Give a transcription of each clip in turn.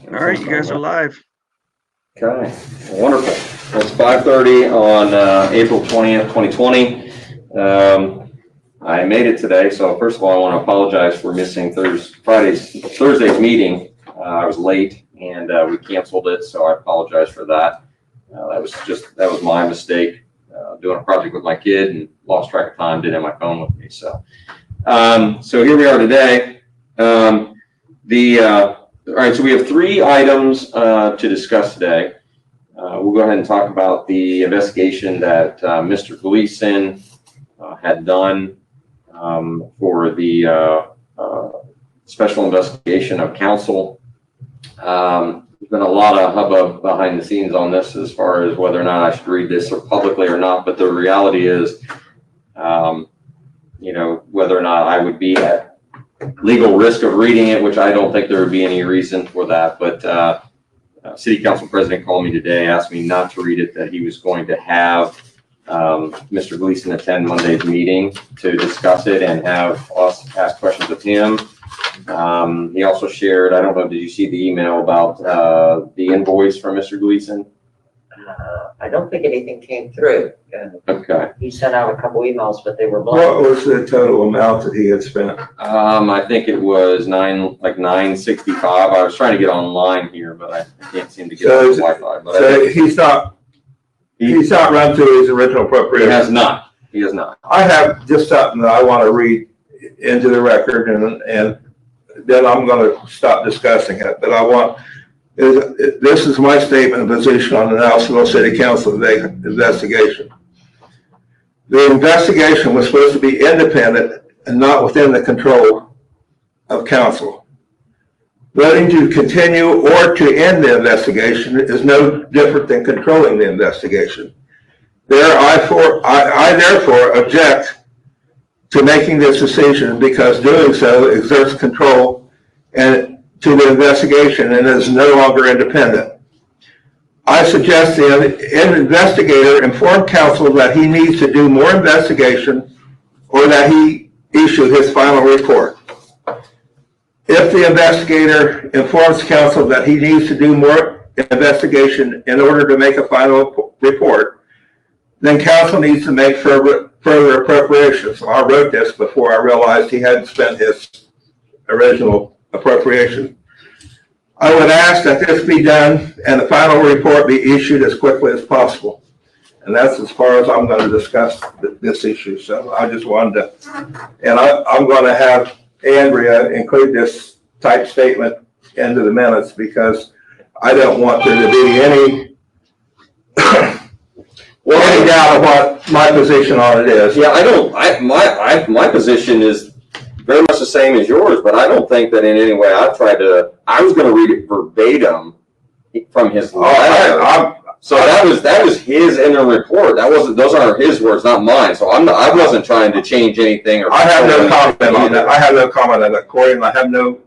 All right, you guys are live. Okay, wonderful. Well, it's 5:30 on April 20th, 2020. I made it today, so first of all, I want to apologize for missing Thursday's meeting. I was late and we canceled it, so I apologize for that. That was my mistake. Doing a project with my kid and lost track of time, didn't have my phone with me. So here we are today. All right, so we have 3 items to discuss today. We'll go ahead and talk about the investigation that Mr. Gleason had done for the special investigation of council. There's been a lot of hubbub behind the scenes on this as far as whether or not I should read this publicly or not, but the reality is, whether or not I would be at legal risk of reading it, which I don't think there would be any reason for that. But City Council President called me today, asked me not to read it, that he was going to have Mr. Gleason attend Monday's meeting to discuss it and have us ask questions of him. He also shared, I don't know, did you see the email about the invoice from Mr. Gleason? I don't think anything came through. Okay. He sent out a couple emails, but they were blank. What was the total amount that he had spent? I think it was $965. I was trying to get online here, but I can't seem to get on the Wi-Fi. But so he's not run through his original appropriation. He has not. He has not. I have just something that I want to read into the record, and then I'm going to stop discussing it. But this is my statement of position on the Nelsonville City Council investigation. The investigation was supposed to be independent and not within the control of council. Voting to continue or to end the investigation is no different than controlling the investigation. I therefore object to making this decision, because doing so exerts control to the investigation and is no longer independent. I suggest the investigator inform council that he needs to do more investigation, or that he issue his final report. If the investigator informs council that he needs to do more investigation in order to make a final report, then council needs to make further appropriations. So I wrote this before I realized he hadn't spent his original appropriation. I would ask that this be done and the final report be issued as quickly as possible. And that's as far as I'm going to discuss this issue. So I just wanted to, and I'm going to have Andrea include this type statement into the minutes, because I don't want there to be any doubt of what my position on it is. Yeah, my position is very much the same as yours, but I don't think that in any way I was going to read it verbatim from his letter. So that was his inner report. Those aren't his words, not mine. So I wasn't trying to change anything. I have no comment on that. I have no comment on that, Corey, and I have no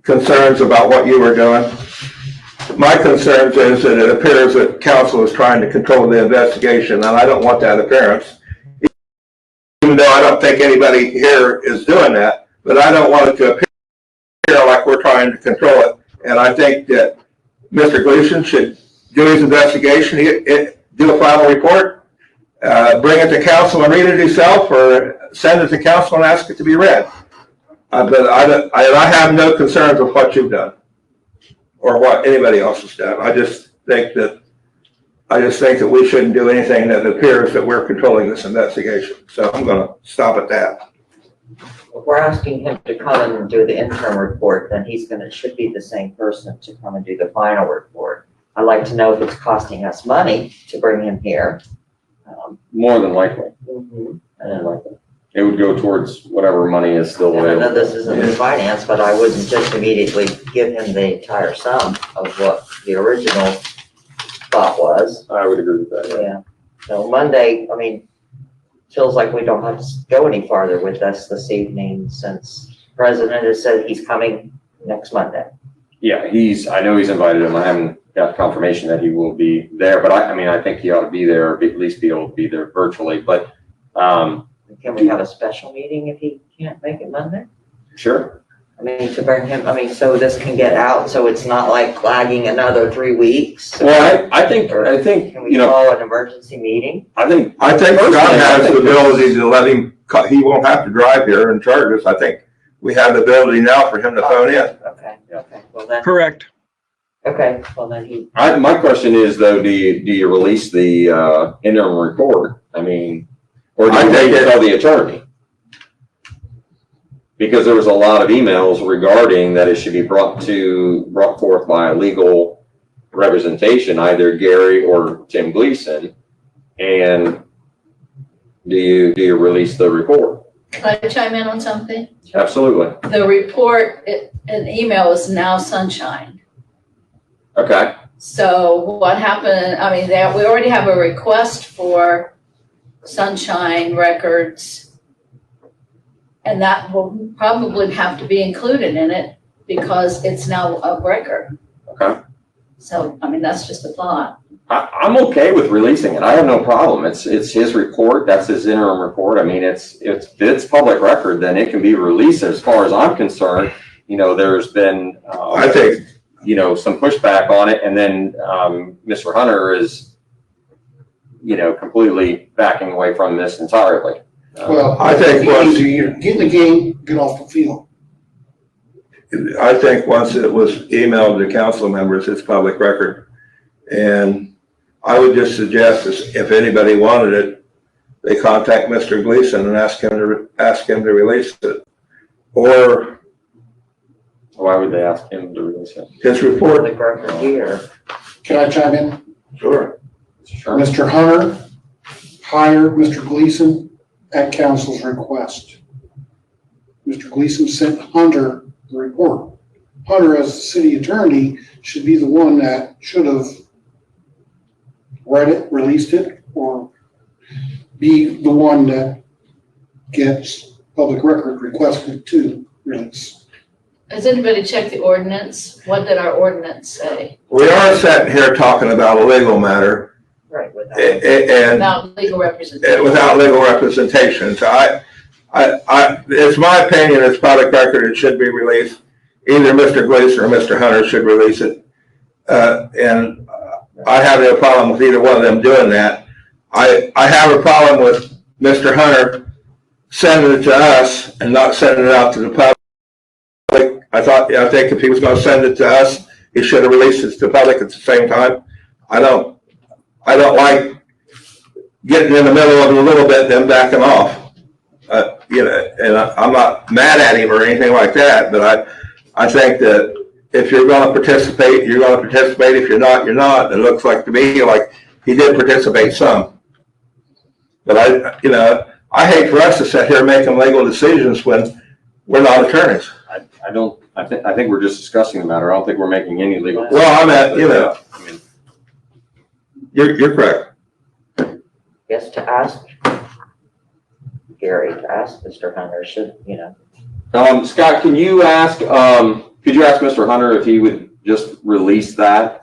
concerns about what you were doing. My concerns is that it appears that council is trying to control the investigation, and I don't want that appearance. Even though I don't think anybody here is doing that, but I don't want it to appear like we're trying to control it. And I think that Mr. Gleason should do his investigation, do a final report, bring it to council and read it himself, or send it to council and ask it to be read. But I have no concerns with what you've done or what anybody else has done. I just think that we shouldn't do anything that appears that we're controlling this investigation. So I'm going to stop at that. If we're asking him to come and do the interim report, then should be the same person to come and do the final report. I'd like to know if it's costing us money to bring him here. More than likely. It would go towards whatever money is still available. I know this isn't in finance, but I wouldn't just immediately give him the entire sum of what the original thought was. I would agree with that. Yeah. So Monday, feels like we don't have to go any farther with this evening, since the president has said he's coming next Monday. Yeah, I know he's invited him. I haven't got confirmation that he will be there, but I think he ought to be there, or at least be able to be there virtually. But can we have a special meeting if he can't make it Monday? Sure. I mean, to bring him, I mean, so this can get out, so it's not like lagging another 3 weeks? Well, I think, Can we you know, call an emergency meeting? I think Scott has the ability to let him, he won't have to drive here and charge us. I think we have the ability now for him to phone in. Okay, well then, Correct. okay, well then he, my question is though, do you release the, interim report? I mean, or do I you think wait to tell the attorney? Because there was a lot of emails regarding that it should be brought forth by a legal representation, either Gary or Tim Gleason. And do you release the report? Can I chime in on something? Absolutely. The report, an email is now sunshine. Okay. So what happened, I mean, we already have a request for sunshine records. And that will probably have to be included in it because it's now a record. Okay. So, I mean, that's just a thought. I'm okay with releasing it. I have no problem. It's his report. That's his interim report. I mean, if it's public record, then it can be released. As far as I'm concerned, you know, there's been, I think, you know, some pushback on it. And then Mr. Hunter is, you know, completely backing away from this entirely. Well, I think once get in the game, get off the field. I think once it was emailed to council members, it's public record. And I would just suggest if anybody wanted it, they contact Mr. Gleason and ask him to release it. Or Why would they ask him to release it? his report. public record here. Can I chime in? Sure. Sure. Mr. Hunter hired Mr. Gleason at council's request. Mr. Gleason sent Hunter the report. Hunter, as the city attorney, should be the one that should have read it, released it, or be the one that gets public record requested to release. Has anybody checked the ordinance? What did our ordinance say We are sitting here talking about a legal matter Right, with that. and about legal representation? without legal representation. So it's my opinion, it's public record, it should be released. Either Mr. Gleason or Mr. Hunter should release it. And I have no problem with either one of them doing that. I have a problem with Mr. Hunter sending it to us and not sending it out to the public. I think if he was gonna send it to us, he should have released it to the public at the same time. I don't like getting in the middle of it a little bit, then backing off. You know, and I'm not mad at him or anything like that, but I think that if you're going to participate, you're going to participate. If you're not, you're not. It looks like to me like he did participate some. But I hate for us to sit here making legal decisions when we're not attorneys. I think we're just discussing the matter. I don't think we're making any legal. Well, I'm at, I mean, you're correct. Yes, to ask Gary, to ask Mr. Hunter, should, you know. Scott, could you ask Mr. Hunter if he would just release that?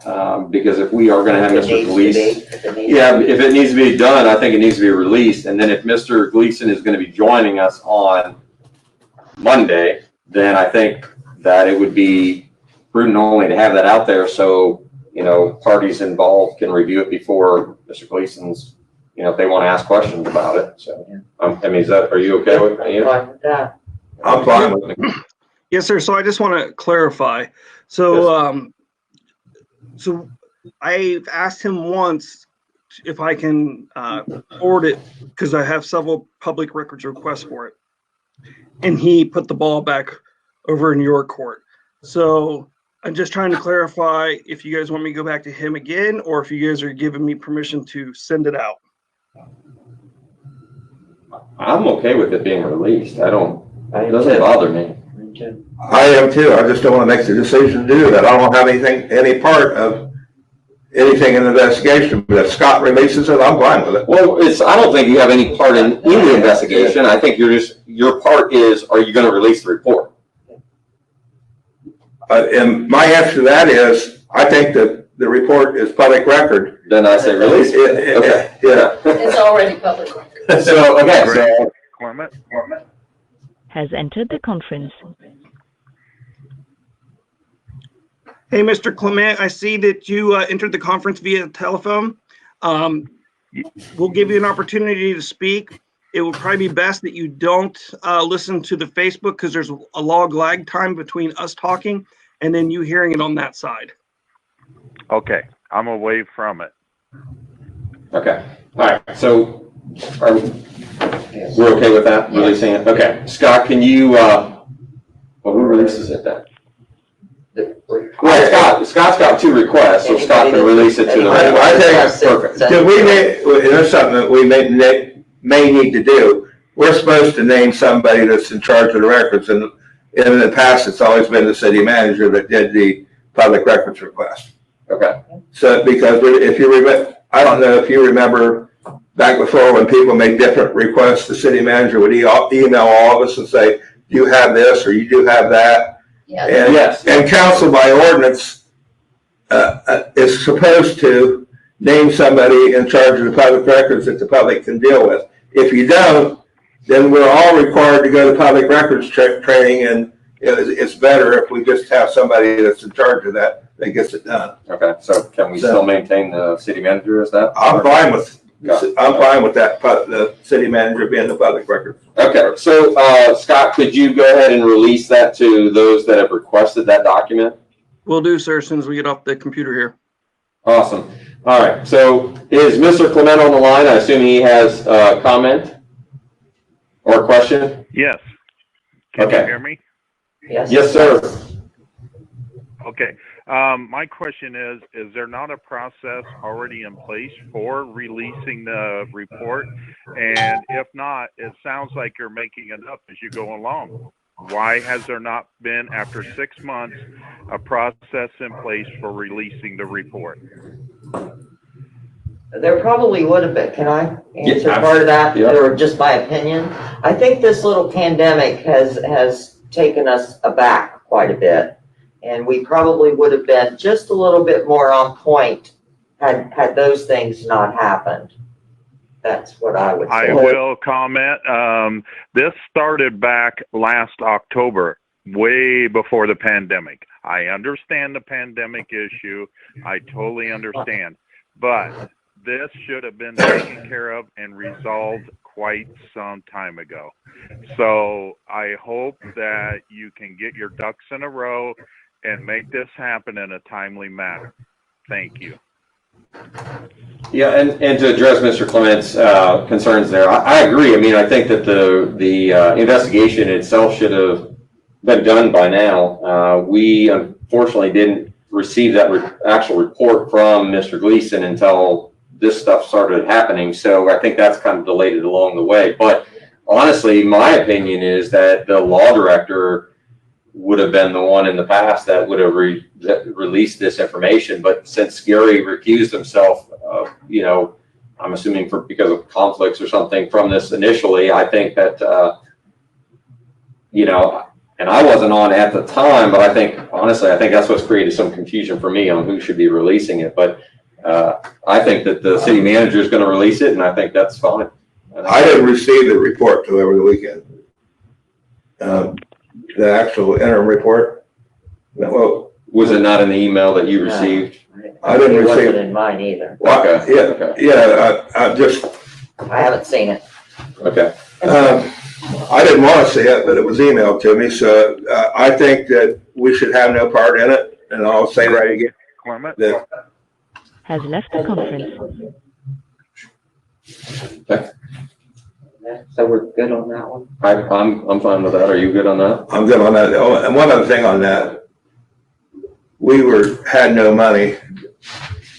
Because if we are going to have if it Mr. needs to be, Gleason, if it needs yeah, if it needs to be done, I think it needs to be released. And then if Mr. Gleason is going to be joining us on Monday, then I think that it would be prudent only to have that out there so, you know, parties involved can review it before Mr. Gleason's, you know, if they want to ask questions about it. So, I mean, are you okay with that? Fine with that. I'm fine with it. Yes, sir. So I just want to clarify. So, so I've asked him once if I can forward it because I have several public records requests for it. And he put the ball back over in your court. So I'm just trying to clarify if you guys want me to go back to him again or if you guys are giving me permission to send it out. I'm okay with it being released. It I am doesn't too. bother me. Me too. I am too. I just don't want to make the decision to do that. I don't have any part of anything in the investigation. But if Scott releases it, I'm fine with it. Well, I don't think you have any part in the investigation. I think your part is, are you going to release the report? And my answer to that is, I think that the report is public record. Then I say release it. Okay. Yeah. It's already public record. So, okay. So, has entered the conference. Hey, Mr. Clement, I see that you entered the conference via telephone. We'll give you an opportunity to speak. It would probably be best that you don't listen to the Facebook because there's a log lag time between us talking and then you hearing it on that side. Okay, I'm away from it. Okay, all right, so we're okay with that, releasing it? Okay, Scott, can you, well, who releases it then? Well, Scott's got 2 requests, so Scott can release it to the. I think, perfect. there's something that we may need to do. We're supposed to name somebody that's in charge of the records, and in the past, it's always been the city manager that did the public records request. Okay. So, because if you remember, I don't know if you remember back before when people made different requests, the city manager would email all of us and say, do you have this or you do have that? Yeah. And, Yes. and council by ordinance is supposed to name somebody in charge of the public records that the public can deal with. If you don't, then we're all required to go to public records training, and it's better if we just have somebody that's in charge of that gets it done. Okay, so can we still maintain the city manager as that? I'm fine with that, the city manager being the public record. Okay, so Scott, could you go ahead and release that to those that have requested that document? Will do, sir, as soon as we get off the computer here. Awesome. All right, so is Mr. Clement on the line? I assume he has a comment or a question? Yes. Can Okay. you hear me? Yes. Yes, sir. Okay. My question is there not a process already in place for releasing the report? And if not, it sounds like you're making it up as you go along. Why has there not been, after 6 months, a process in place for releasing the report? There probably would have been. Can I answer Yeah, part of that, yeah. or just my opinion? I think this little pandemic has taken us aback quite a bit, and we probably would have been just a little bit more on point had those things not happened. That's what I would say. I will comment. This started back last October, way before the pandemic. I understand the pandemic issue. I totally understand. But this should have been taken care of and resolved quite some time ago. So I hope that you can get your ducks in a row and make this happen in a timely manner. Thank you. Yeah, and to address Mr. Clement's concerns there, I agree. I mean, I think that the investigation itself should have been done by now. We unfortunately didn't receive that actual report from Mr. Gleason until this stuff started happening. So I think that's kind of delayed it along the way. But honestly, my opinion is that the law director would have been the one in the past that would have released this information. But since Gary recused himself, I'm assuming because of conflicts or something from this initially, I think that, and I wasn't on at the time, but I think that's what's created some confusion for me on who should be releasing it. But I think that the city manager is going to release it, and I think that's fine. I didn't receive the report till over the weekend. The actual interim report. Well, was it not in the email that you received? I didn't It receive wasn't it. in mine either. Okay. I haven't seen it. Okay. I didn't want to see it, but it was emailed to me. So I think that we should have no part in it. And I'll say that again. Clement? That Has left the conference. Okay. So we're good on that one? I'm fine with that. Are you good on that? I'm good on that. Oh, and one other thing on that, we had no money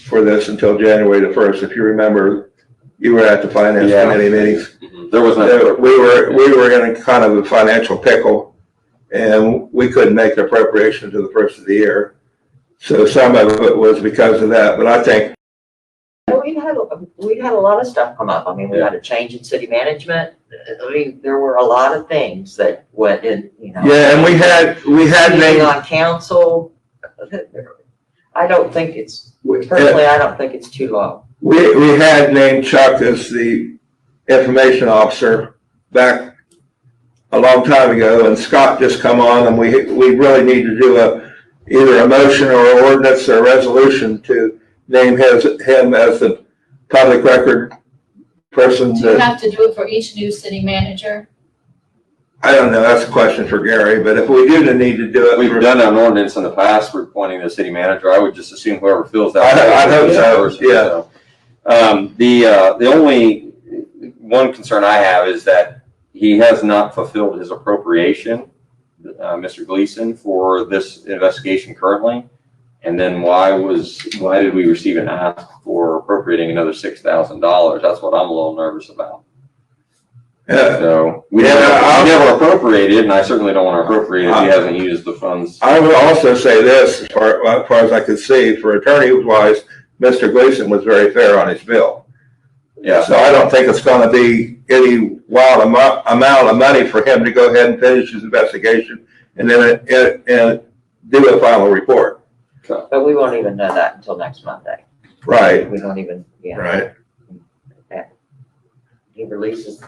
for this until January the 1st. If you remember, you were at the finance committee meetings. There was no. We were in a kind of a financial pickle, and we couldn't make the appropriation to the first of the year. So some of it was because of that. But I think We had a lot of stuff come up. I mean, we had a change in city management. I mean, there were a lot of things that went in, Yeah, and we had being named on council. I don't think it's too low. we had named Chuck as the information officer back a long time ago, and Scott just come on, and we really need to do either a motion or an ordinance or a resolution to name him as the public record person. Do you have to do it for each new city manager? I don't know, that's a question for Gary, but if we do need to do it. We've done an ordinance in the past, we're appointing the city manager. I would just assume whoever fills that. I hope so, person, yeah. So. The only one concern I have is that he has not fulfilled his appropriation, Mr. Gleason, for this investigation currently. And then why did we receive an ask for appropriating another $6,000? That's what I'm a little nervous about. Yeah. So we never appropriated, and I certainly don't want to appropriate if he hasn't used the funds. I would also say this, as far as I could see, for attorney-wise, Mr. Gleason was very fair on his bill. Yeah. So I don't think it's going to be any wild amount of money for him to go ahead and finish his investigation and then and do a final report. But we won't even know that until next Monday. Right. We don't even, yeah. Right. He releases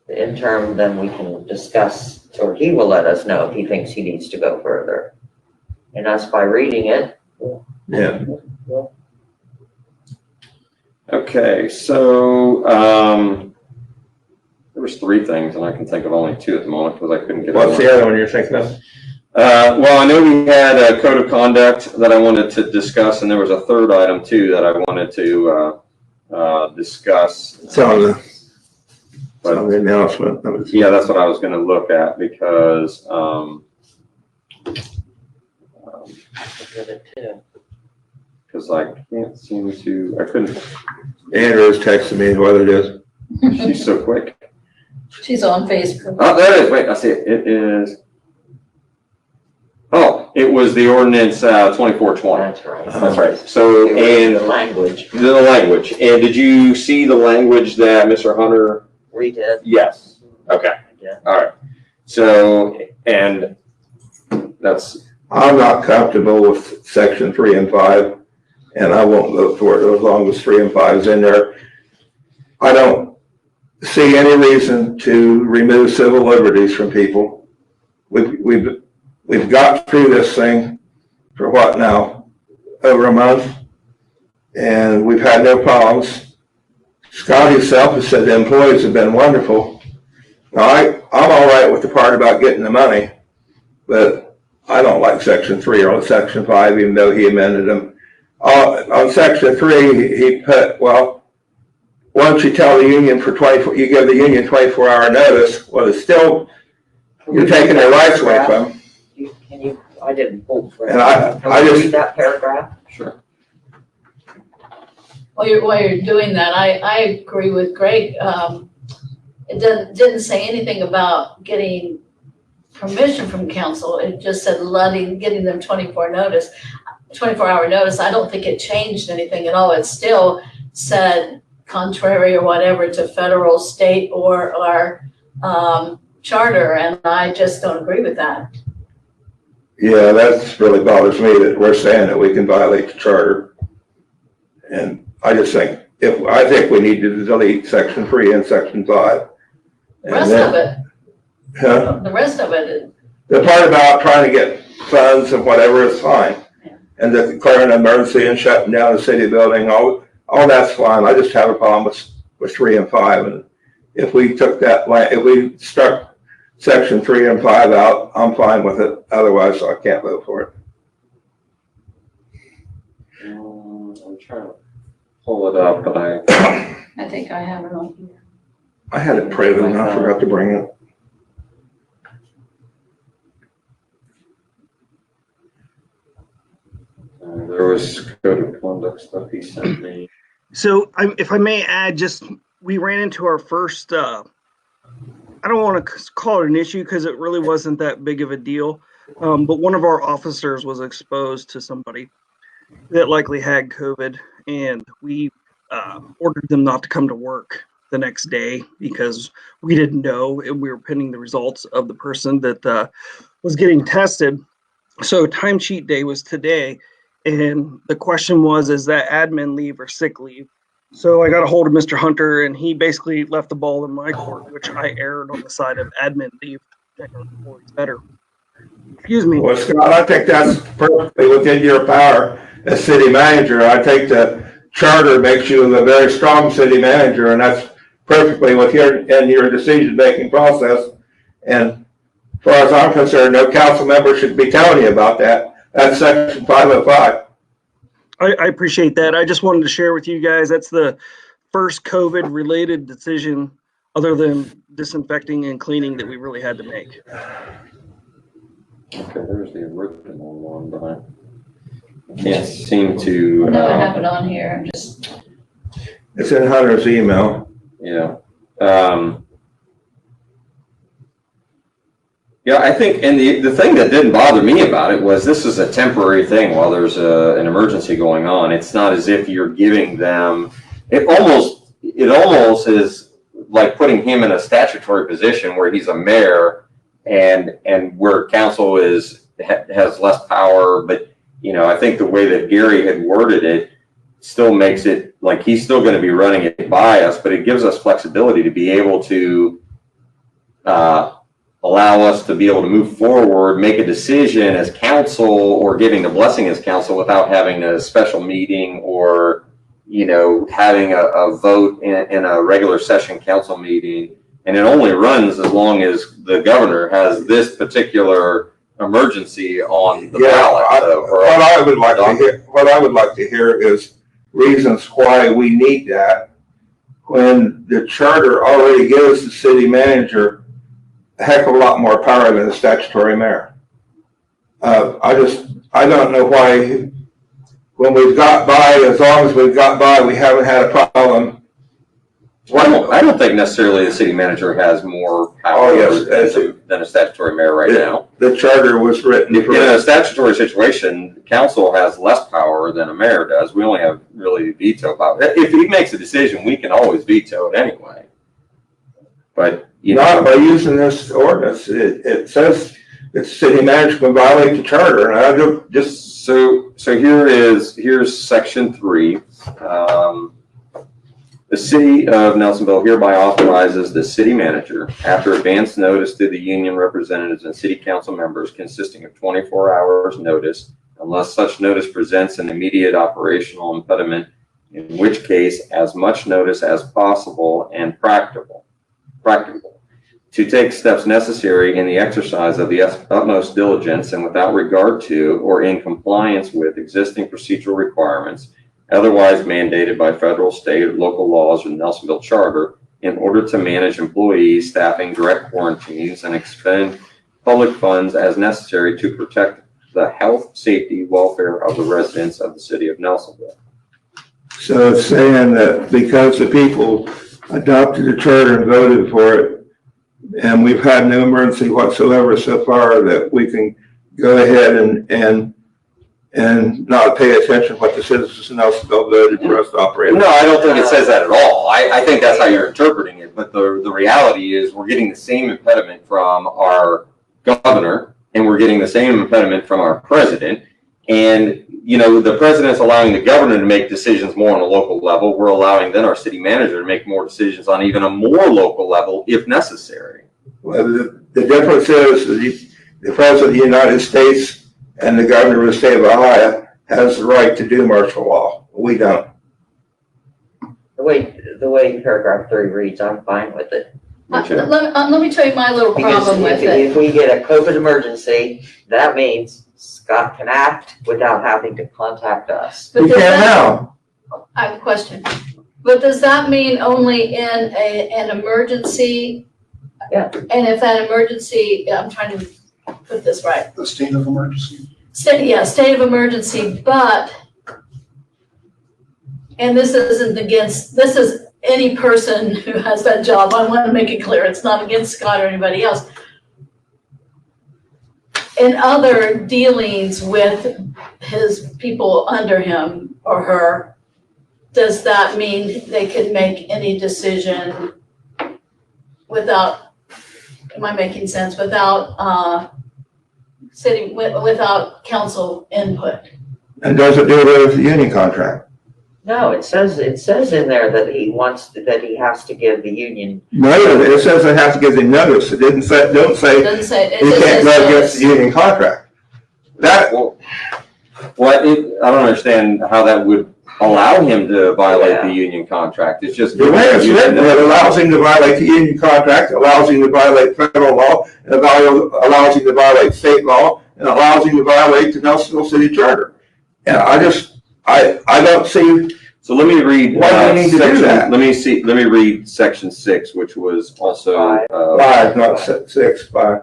the interim, then we can discuss, or he will let us know if he thinks he needs to go further. And us by reading it. Yeah. Okay, so there was 3 things, and I can think of only 2 at the moment because I couldn't get. What's the other one you're thinking of? Well, I know we had a code of conduct that I wanted to discuss, and there was a 3rd item too that I wanted to discuss. It's on the announcement. Yeah, that's what I was going to look at because I can't seem to. I couldn't. Andrew's texting me what it is. She's so quick. She's on Facebook. Oh, there it is. Wait, I see it. It is. Oh, it was the ordinance 2420. That's right. That's right. So, The and language, the language. And did you see the language that Mr. Hunter? redid. Yes. Okay. Yeah. All right. So, and that's. I'm not comfortable with section 3 and 5, and I won't vote for it as long as 3 and 5 is in there. I don't see any reason to remove civil liberties from people. We've got through this thing for what now? Over a month, and we've had no problems. Scott himself has said the employees have been wonderful. Now, I'm all right with the part about getting the money, but I don't like section 3 or section 5, even though he amended them. On section 3, he put, well, once you tell the union you give the union 24-hour notice, well, it's still, you're taking their rights away from them. I didn't pull for it. And I Can we just- read that paragraph? Sure. While you're doing that, I agree with Greg. It didn't say anything about getting permission from council. It just said getting them 24-hour notice. I don't think it changed anything at all. It still said contrary or whatever to federal, state, or our charter, and I just don't agree with that. Yeah, that really bothers me that we're saying that we can violate the charter. And I just think, I think we need to delete section 3 and section 5. The rest of it, Huh? the rest of it, The part about trying to get funds and whatever is fine. Yeah. And declaring an emergency and shutting down the city building, all that's fine. I just have a problem with 3 and 5. And if we took if we struck section 3 and 5 out, I'm fine with it. Otherwise, I can't vote for it. I'm trying to pull it up, but I think I have it on here. I had it printed and I forgot to bring it. there was code of conduct stuff he sent me. So if I may add, we ran into our first, I don't want to call it an issue because it really wasn't that big of a deal. But one of our officers was exposed to somebody that likely had COVID, and we ordered them not to come to work the next day because we didn't know, and we were pending the results of the person that was getting tested. So timesheet day was today, and the question was, is that admin leave or sick leave? So I got a hold of Mr. Hunter, and he basically left the ball in my court, which I erred on the side of admin leave. It's better. Excuse me. Well, Scott, I think that's perfectly within your power as city manager. I think the charter makes you a very strong city manager, and that's perfectly within your decision-making process. And as far as I'm concerned, no council member should be telling you about that. That's section 505. I appreciate that. I just wanted to share with you guys, that's the first COVID-related decision other than disinfecting and cleaning that we really had to make. Okay, there's the original one, but I can't seem to. No, I have it on here. I'm just. It's in Hunter's email. Yeah. Yeah, I think, and the thing that didn't bother me about it was this is a temporary thing while there's an emergency going on. It's not as if you're giving them, it almost is like putting him in a statutory position where he's a mayor and where council has less power. But, you know, I think the way that Gary had worded it still makes it like he's still going to be running it by us, but it gives us flexibility to be able to, allow us to be able to move forward, make a decision as council or giving the blessing as council without having a special meeting or, you know, having a vote in a regular session council meeting. And it only runs as long as the governor has this particular emergency on the ballot. What I would like to hear is reasons why we need that when the charter already gives the city manager a heck of a lot more power than the statutory mayor. I don't know why when we've got by, as long as we've got by, we haven't had a problem. Well, I don't think necessarily the city manager has more power than a statutory mayor right now. The charter was written. In a statutory situation, council has less power than a mayor does. We only have really veto power. If he makes a decision, we can always veto it anyway. But not by using this ordinance. It says that city manager can violate the charter, and I don't just so here's section 3. The city of Nelsonville hereby authorizes the city manager, after advance notice to the union representatives and city council members consisting of 24 hours notice, unless such notice presents an immediate operational impediment, in which case as much notice as possible and practicable, to take steps necessary in the exercise of the utmost diligence and without regard to or in compliance with existing procedural requirements otherwise mandated by federal, state, or local laws or the Nelsonville Charter in order to manage employees, staffing, direct quarantines, and expend public funds as necessary to protect the health, safety, welfare of the residents of the city of Nelsonville. So it's saying that because the people adopted the charter and voted for it, and we've had no emergency whatsoever so far, that we can go ahead and not pay attention to what the citizens of Nelsonville voted for us to operate. No, I don't think it says that at all. I think that's how you're interpreting it. But the reality is we're getting the same impediment from our governor, and we're getting the same impediment from our president. And, you know, the president's allowing the governor to make decisions more on a local level. We're allowing then our city manager to make more decisions on even a more local level if necessary. Well, the difference is the president of the United States and the governor of the state of Ohio has the right to do martial law. We don't. The way paragraph 3 reads, I'm fine with it. Let me tell you my little Because problem with it. if we get a COVID emergency, that means Scott can act without having to contact us. But We does can that- now. I have a question. But does that mean only in an emergency? Yeah. And if that emergency, I'm trying to put this right. The state of emergency. State of emergency, but, and this isn't against, this is any person who has that job. I want to make it clear. It's not against Scott or anybody else. In other dealings with his people under him or her, does that mean they can make any decision without, am I making sense, without without council input? And does it do away with the union contract? No, it says in there that that he has to give the union. No, it says it has to give them notice. It don't say Doesn't say, it you just can't says go against notice. the union contract. That, Well, I don't understand how that would allow him to violate the union contract. It's just. the way it's written, it allows him to violate the union contract, allows him to violate federal law, and allows him to violate state law, and allows him to violate the Nelsonville City Charter. And I don't see, So let me read. Why do we need to do that? Let me read section 6, which was also. five, not six, five.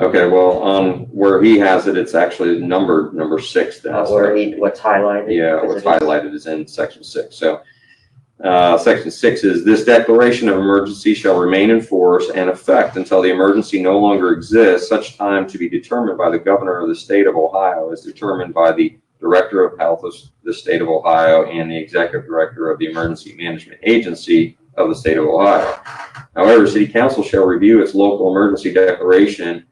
Okay, well, on where he has it, it's actually number 6 then. What's highlighted? Yeah, what's highlighted is in section 6. So, section 6 is, this declaration of emergency shall remain in force and effect until the emergency no longer exists, such time to be determined by the governor of the state of Ohio as determined by the director of health of the state of Ohio and the executive director of the emergency management agency of the state of Ohio. However, city council shall review its local emergency declaration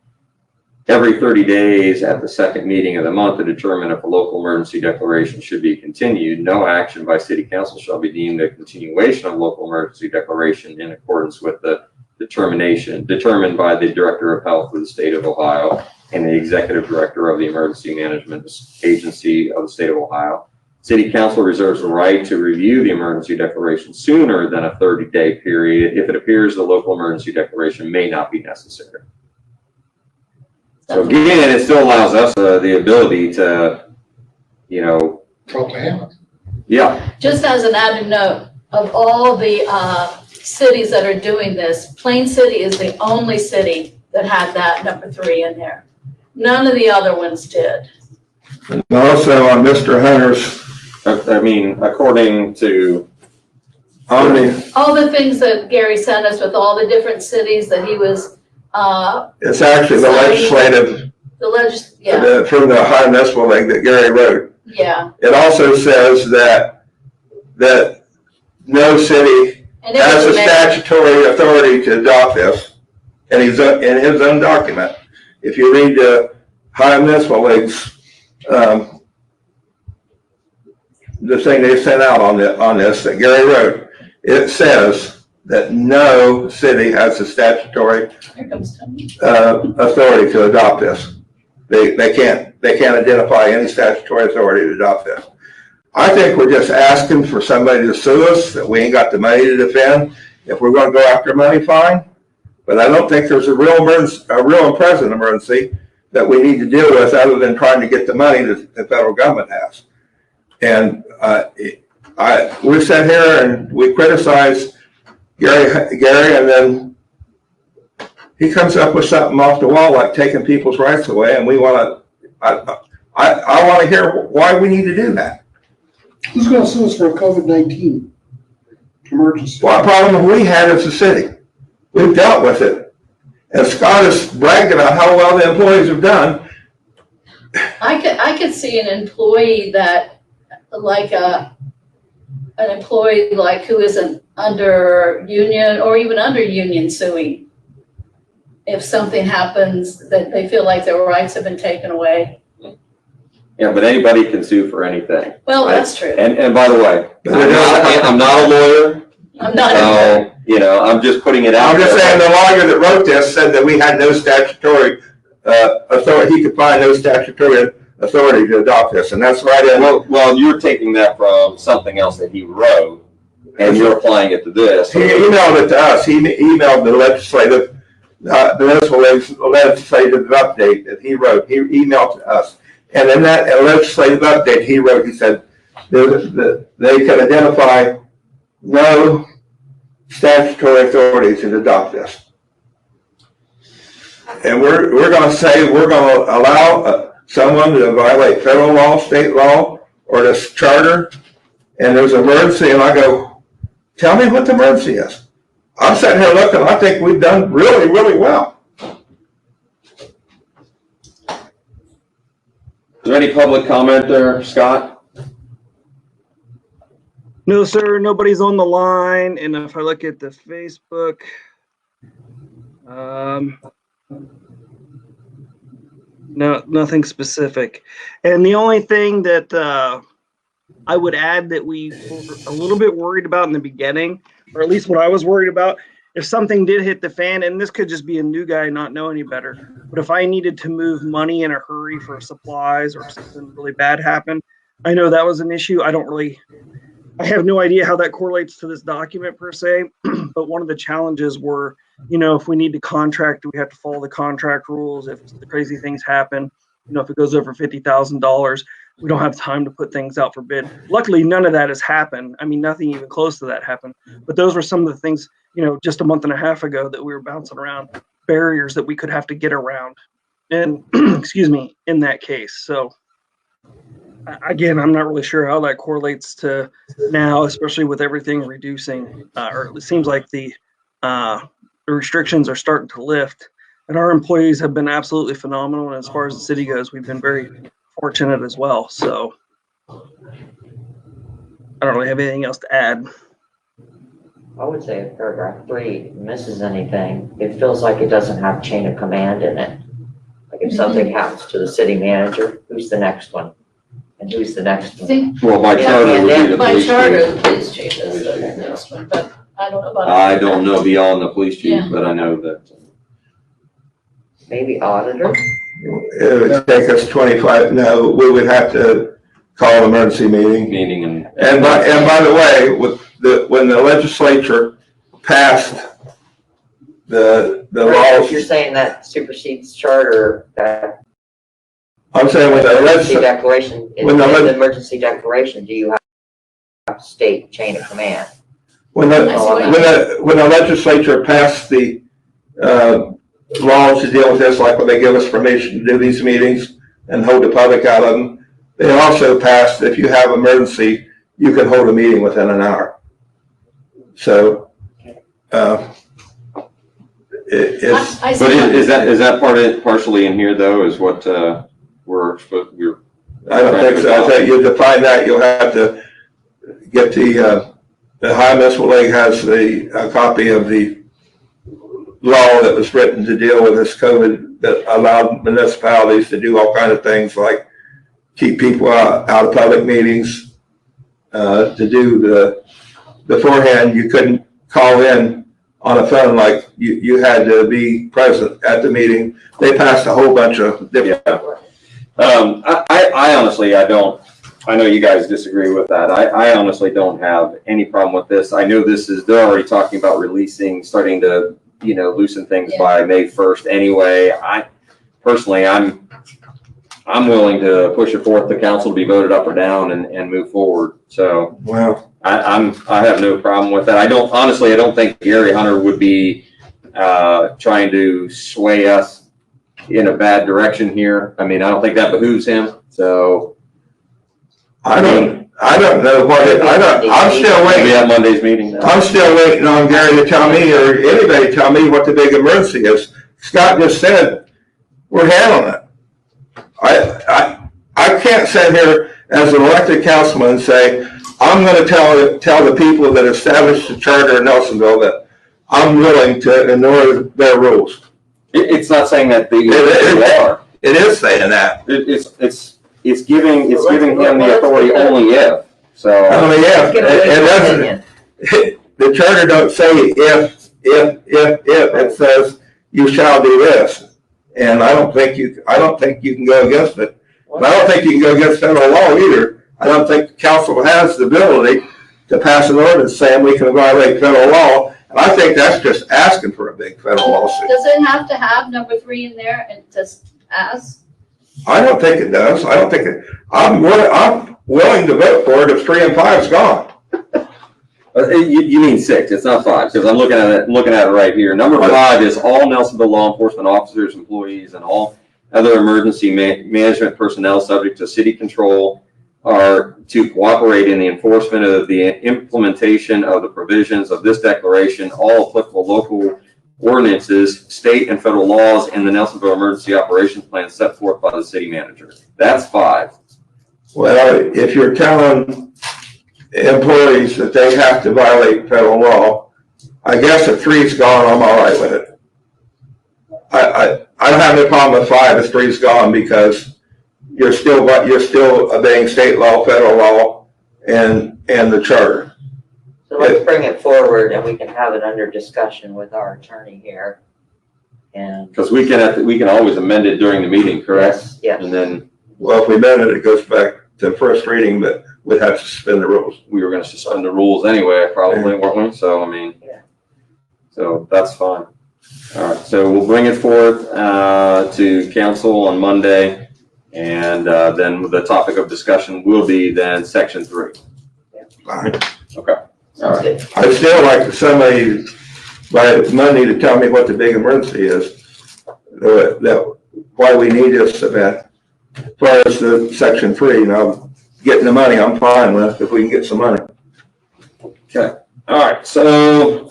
every 30 days at the second meeting of the month to determine if a local emergency declaration should be continued. No action by city council shall be deemed a continuation of local emergency declaration in accordance with the determination determined by the director of health of the state of Ohio and the executive director of the emergency management agency of the state of Ohio. City council reserves the right to review the emergency declaration sooner than a 30-day period if it appears the local emergency declaration may not be necessary. So again, it still allows us the ability to, Drop the hammer. yeah, Just as an added note, of all the cities that are doing this, Plain City is the only city that had that number 3 in there. None of the other ones did. And also on Mr. Hunter's, I mean, according to, on the, All the things that Gary sent us with all the different cities that he was, it's actually the legislative, from the Ohio Municipal League that Gary wrote. yeah. It also says that no city And it has was a amended. statutory authority to adopt this in his own document. If you read the Ohio Municipal League's, the thing they sent out on this that Gary wrote, it says that no city has a statutory Here comes Tony. authority to adopt this. They can't identify any statutory authority to adopt this. I think we're just asking for somebody to sue us that we ain't got the money to defend. If we're going to go after money, fine. But I don't think there's a real and present emergency that we need to deal with other than trying to get the money that the federal government has. And we sat here and we criticize Gary, and then he comes up with something off the wall like taking people's rights away, and we want to. I want to hear why we need to do that. Who's gonna sue us for a COVID-19 emergency? What problem have we had as a city? We've dealt with it. And Scott has bragged about how well the employees have done. I could see an employee that, like an employee like who isn't under union or even under union suing. If something happens that they feel like their rights have been taken away. yeah, but anybody can sue for anything. Well, Right. that's true. And by the way, I'm not a lawyer, I'm not. so, I'm just putting it out I'm just there. saying the lawyer that wrote this said that we had no statutory authority. He could find no statutory authority to adopt this, and that's right in. Well, you're taking that from something else that he wrote, and you're applying it to this. He emailed it to us. He emailed the legislative, the municipal legislative update that he wrote. He emailed to us. And in that legislative update he wrote, he said they can identify no statutory authority to adopt this. And we're going to say we're going to allow someone to violate federal law, state law, or this charter, and there's an emergency, and I go, tell me what the emergency is. I'm sitting here looking, I think we've done really, really well. Is there any public comment there, Scott? No, sir, nobody's on the line. And if I look at the Facebook, no, nothing specific. And the only thing that I would add that we were a little bit worried about in the beginning, or at least what I was worried about, if something did hit the fan, and this could just be a new guy not know any better, but if I needed to move money in a hurry for supplies or something really bad happened, I know that was an issue. I have no idea how that correlates to this document per se, but one of the challenges were, if we need to contract, we have to follow the contract rules. If the crazy things happen, if it goes over $50,000, we don't have time to put things out for bid. Luckily, none of that has happened. I mean, nothing even close to that happened. But those were some of the things, just a month and a half ago that we were bouncing around, barriers that we could have to get around. And, excuse me, in that case. So, again, I'm not really sure how that correlates to now, especially with everything reducing, or it seems like the restrictions are starting to lift. And our employees have been absolutely phenomenal. And as far as the city goes, we've been very fortunate as well. So I don't really have anything else to add. I would say if paragraph 3 misses anything, it feels like it doesn't have chain of command in it. Like if something happens to the city manager, who's the next one? And who's the next one? Well, by charter, would be the By police charter, chief. the police chief is the next one, but I don't know about. I don't know beyond the police chief, Yeah. but I know that. Maybe auditor? It would take us 25, no, we would have to call an emergency meeting. Meaning and. And by the way, when the legislature passed the laws, You're saying that supersedes charter, that I'm saying when the emergency legislature, declaration, in when the the emergency declaration, do you have state chain of command? when the legislature passed the laws to deal with this, like when they give us permission to do these meetings and hold the public out of them, they also passed if you have emergency, you can hold a meeting within an hour. So it's I But is that partially in here though, is what we're I don't think so. I think you define that, you'll have to get the High Municipal League has a copy of the law that was written to deal with this COVID that allowed municipalities to do all kinds of things like keep people out of public meetings, to do the beforehand, you couldn't call in on a phone, like you had to be present at the meeting. They passed a whole bunch of different. I honestly, I know you guys disagree with that. I honestly don't have any problem with this. I know they're already talking about starting to, loosen things by May 1st anyway. I'm willing to push it forth to council to be voted up or down and move forward. So Well, I have no problem with that. I don't think Gary Hunter would be trying to sway us in a bad direction here. I mean, I don't think that behooves him. So I don't know I'm still maybe waiting. at Monday's meeting. I'm still waiting on Gary to tell me, or anybody to tell me what the big emergency is. Scott just said, we're handling it. I can't sit here as an elected councilman and say, I'm going to tell the people that established the charter in Nelsonville that I'm willing to ignore their rules. It's not saying that they are. It is saying that. It's giving him the authority only if. So I mean, yeah, Opinion. the charter don't say if, it says you shall do this. And I don't think you can go against it. And I don't think you can go against federal law either. I don't think the council has the ability to pass an ordinance saying we can violate federal law. And I think that's just asking for a big federal lawsuit. Does it have to have number 3 in there and just as? I don't think it does. I don't think it, I'm willing to vote for it if 3 and 5 is gone. you mean 6? It's not 5 because I'm looking at it right here. Number 5 is all Nelsonville law enforcement officers, employees, and all other emergency management personnel subject to city control are to cooperate in the enforcement of the implementation of the provisions of this declaration, all applicable local ordinances, state and federal laws, and the Nelsonville Emergency Operations Plan set forth by the city manager. That's 5. Well, if you're telling employees that they have to violate federal law, I guess if 3's gone, I'm all right with it. I don't have any problem with 5 if 3's gone because you're still obeying state law, federal law, and the charter. So let's bring it forward and we can have it under discussion with our attorney here. And Because we can always amend it during the meeting, correct? yes, And then Well, if we amend it, it goes back to first reading, but we'd have to suspend the rules. we were going to suspend the rules anyway, probably, weren't we? So, I mean, Yeah. so that's fine. All right, so we'll bring it forth to council on Monday, and then the topic of discussion will be then section 3. Fine. Okay. All right. good. I'd still like somebody by Monday to tell me what the big emergency is, that why we need this event. As far as the section 3, now getting the money, I'm fine with if we can get some money. Okay. All right. So,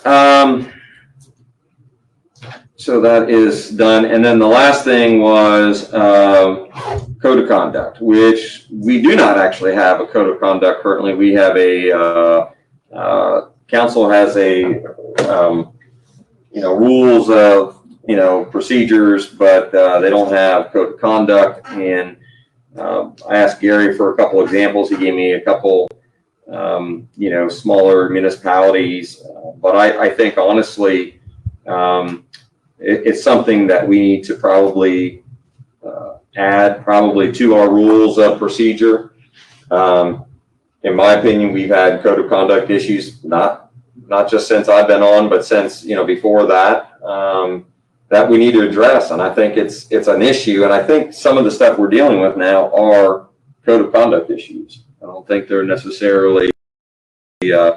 so that is done. And then the last thing was code of conduct, which we do not actually have a code of conduct currently. We have a council has a rules of procedures, but they don't have code of conduct. And I asked Gary for a couple examples. He gave me a couple smaller municipalities, but I think honestly it's something that we need to probably add to our rules of procedure. In my opinion, we've had code of conduct issues, not just since I've been on, but since before that, that we need to address. And I think it's an issue. And I think some of the stuff we're dealing with now are code of conduct issues. I don't think they're necessarily, we're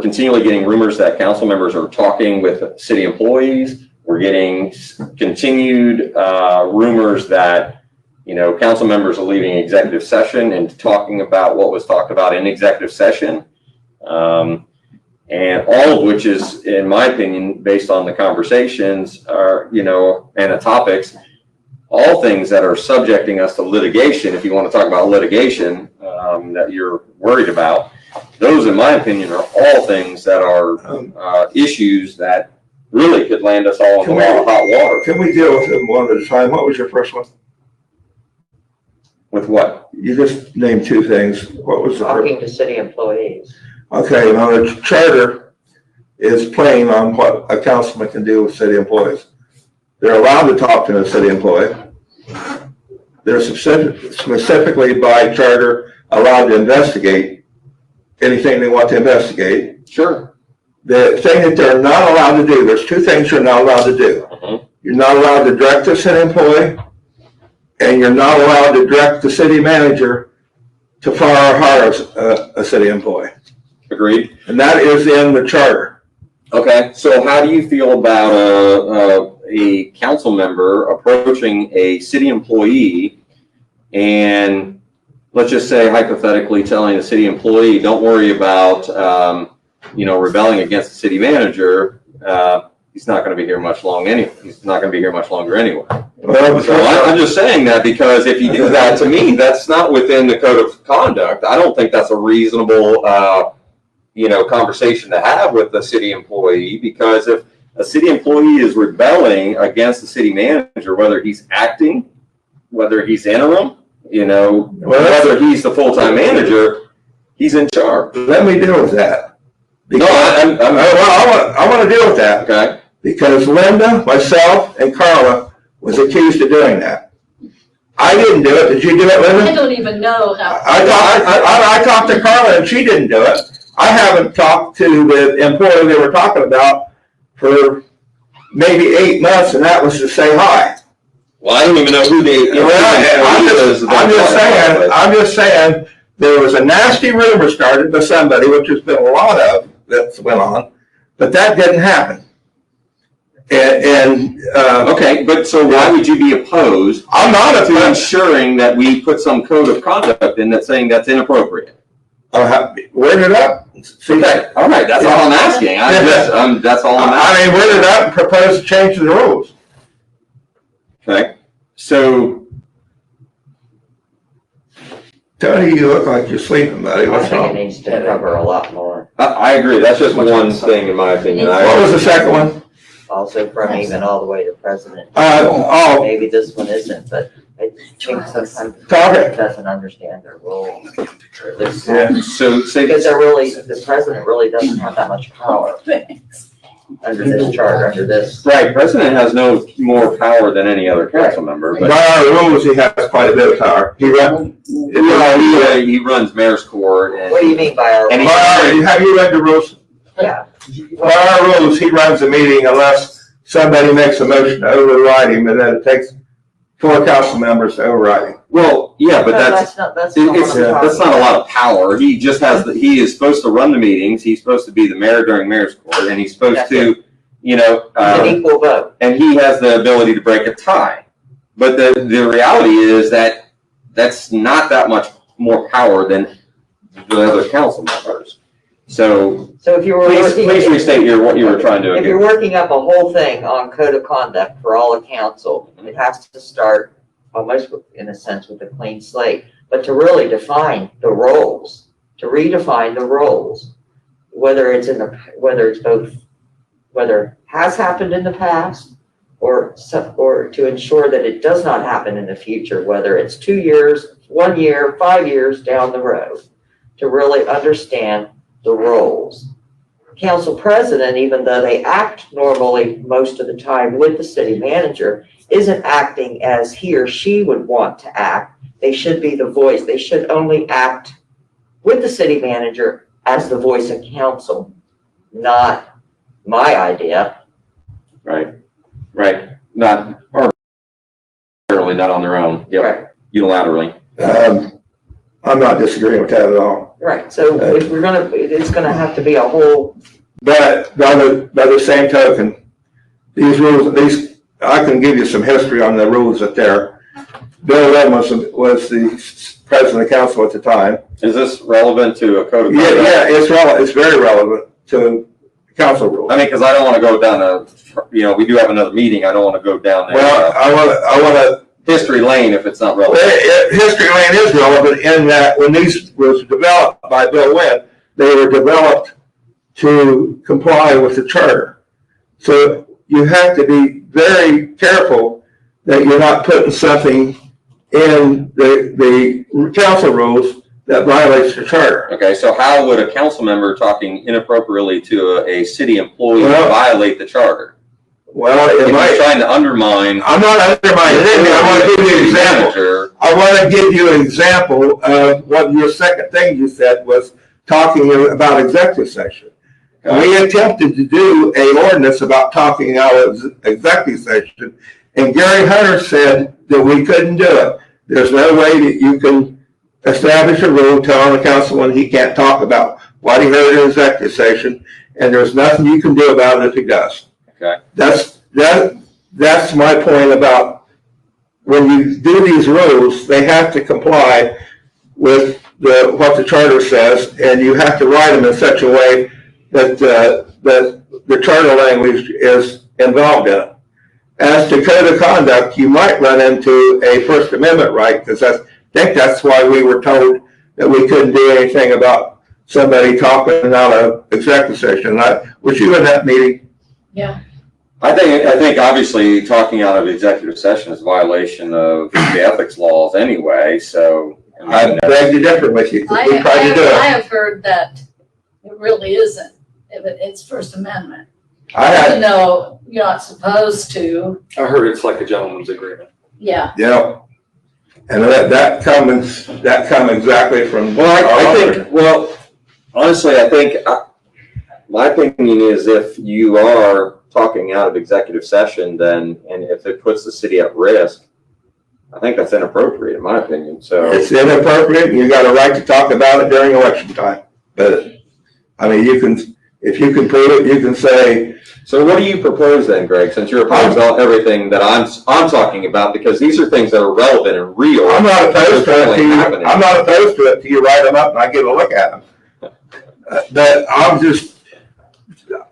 continually getting rumors that council members are talking with city employees. We're getting continued rumors that, council members are leaving executive session and talking about what was talked about in executive session. And all of which is, in my opinion, based on the conversations are, and the topics, all things that are subjecting us to litigation. If you want to talk about litigation that you're worried about, those, in my opinion, are all things that are issues that really could land us all in a lot of hot water. Can we deal with them one at a time? What was your first one? With what? You just named two things. What was the first? Talking to city employees. Okay, now the charter is plain on what a councilman can do with city employees. They're allowed to talk to a city employee. They're specifically by charter allowed to investigate anything they want to investigate. Sure. The thing that they're not allowed to do, there's two things you're not allowed to do. You're not allowed to direct a city employee, and you're not allowed to direct the city manager to fire or hire a city employee. Agreed. And that is in the charter. Okay, so how do you feel about a council member approaching a city employee and, let's just say hypothetically, telling the city employee, don't worry about rebelling against the city manager, he's not going to be here much long anyway. He's not going to be here much longer anyway. Well, So I'm just saying that because if you do that, to me, that's not within the code of conduct. I don't think that's a reasonable conversation to have with a city employee, because if a city employee is rebelling against the city manager, whether he's acting, whether he's interim, whether he's the full-time manager, he's in charge. let me deal with that. No, I want to deal with that. Okay. Because Linda, myself, and Carla was accused of doing that. I didn't do it. Did you do it, I Linda? don't even know how. I talked to Carla and she didn't do it. I haven't talked to the employee they were talking about for maybe 8 months, and that was to say hi. Well, I don't even know who the I'm just saying, there was a nasty rumor started by somebody, which there's been a lot of that went on, but that didn't happen. Okay, but so why would you be opposed? I'm not to opposed. ensuring that we put some code of conduct in that saying that's inappropriate. Word it up. Okay, all right, that's all I'm asking. That's all I'm asking. I mean, word it up and propose to change the rules. Okay, so Tony, you look like you're sleeping, buddy. I What's think it wrong? needs to cover a lot more. I agree. That's just one thing in my opinion. What was the second one? Also from even all the way to president. Oh, Maybe this one isn't, but I think sometimes the Talk president it. doesn't understand their role. Yeah. So say Because the president really doesn't have that much power under this charter, under this. right, president has no more power than any other council member, but By our rules, he has quite a bit of power. He he runs mayor's court and. What do you mean by our? And have you read the rules? Yeah. By our rules, he runs the meeting unless somebody makes a motion to override him, and then it takes 4 council members to override him. Well, yeah, but No, that's not what It's, I'm that's talking not a lot of power. He just has he is supposed to run the meetings. He's supposed to be the mayor during mayor's court, and he's supposed That's to, you know, about. It's an equal vote. and he has the ability to break a tie. But the reality is that that's not that much more power than the other council members. So So if you were please working. restate what you were trying to If do. you're working up a whole thing on code of conduct for all of council, it has to start almost in a sense with a clean slate, but to really define the roles, to redefine the roles, whether it's both, whether it has happened in the past or to ensure that it does not happen in the future, whether it's 2 years, 1 year, 5 years down the road, to really understand the roles. Council president, even though they act normally most of the time with the city manager, isn't acting as he or she would want to act. They should be the voice. They should only act with the city manager as the voice of council, not my idea. Right, not arbitrarily, not on their own. Yep, Right. unilaterally. I'm not disagreeing with that at all. Right, so if it's gonna have to be a whole, But by the same token, these rules, I can give you some history on the rules that there. Bill Lynn was the president of council at the time. Is this relevant to a code of Yeah, conduct? it's very relevant to council rules. I mean, because I don't want to go down we do have another meeting. I don't want to go down there. Well, I want to. History lane if it's not relevant. History lane is relevant in that when these was developed by Bill Lynn, they were developed to comply with the charter. So you have to be very careful that you're not putting something in the council rules that violates the charter. Okay, so how would a council member talking inappropriately to a city employee Well- violate the charter? Well, If it he's might. trying to undermine. I'm not undermining anything. I want to give you an example. Manager. I want to give you an example of what your second thing you said was talking about executive session. We attempted to do an ordinance about talking out of executive session, and Gary Hunter said that we couldn't do it. There's no way that you can establish a rule telling the councilman he can't talk about what he heard in executive session, and there's nothing you can do about it if he does. Okay. That's my point about when you do these rules, they have to comply with what the charter says, and you have to write them in such a way that the charter language is involved in it. As to code of conduct, you might run into a First Amendment right, because I think that's why we were told that we couldn't do anything about somebody talking out of executive session. Was you in that meeting? Yeah. I think obviously talking out of executive session is a violation of the ethics laws anyway, so. I beg to differ with you. I We tried to do I it. have heard that it really isn't, if it's First Amendment. I had, Even though you're not supposed to, I heard it's like a gentleman's agreement. yeah. yeah. And that comes exactly from. Honestly, I think, my opinion is if you are talking out of executive session, then, and if it puts the city at risk, I think that's inappropriate, in my opinion, so. It's inappropriate, and you got a right to talk about it during election time. But, I mean, if you can prove it, you can say. So what do you propose then, Greg, since you're opposed to everything that I'm talking about, because these are things that are relevant and real. I'm not opposed to it Currently till you, happening. I'm not opposed to it till you write them up and I get a look at them. But I'm just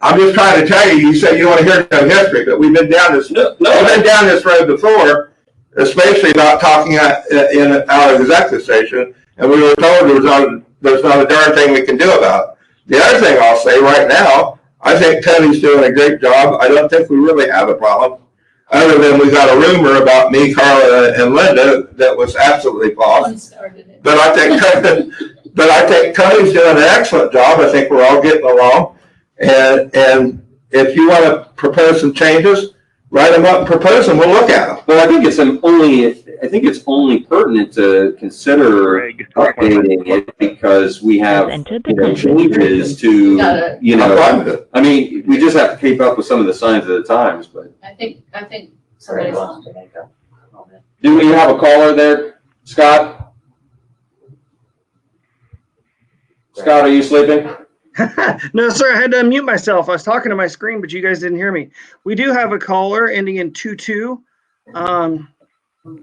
trying to tell you, you said you don't want to hear no history, but we've been down this road before, especially about talking out of executive session, and we were told there's not a darn thing we can do about it. The other thing I'll say right now, I think Tony's doing a great job. I don't think we really have a problem. other than we got a rumor about me, Carla, and Linda that was absolutely false. One started it. But I think Tony's doing an excellent job. I think we're all getting along. And if you want to propose some changes, write them up and propose them. We'll look at them. Well, I think it's only pertinent to consider updating it because we have, changes to, I'm fine with it. I mean, we just have to keep up with some of the signs of the times, but. I think somebody's on to make a comment. Do we have a caller there, Scott? Scott, are you sleeping? No, sir, I had to unmute myself. I was talking to my screen, but you guys didn't hear me. We do have a caller ending in 22.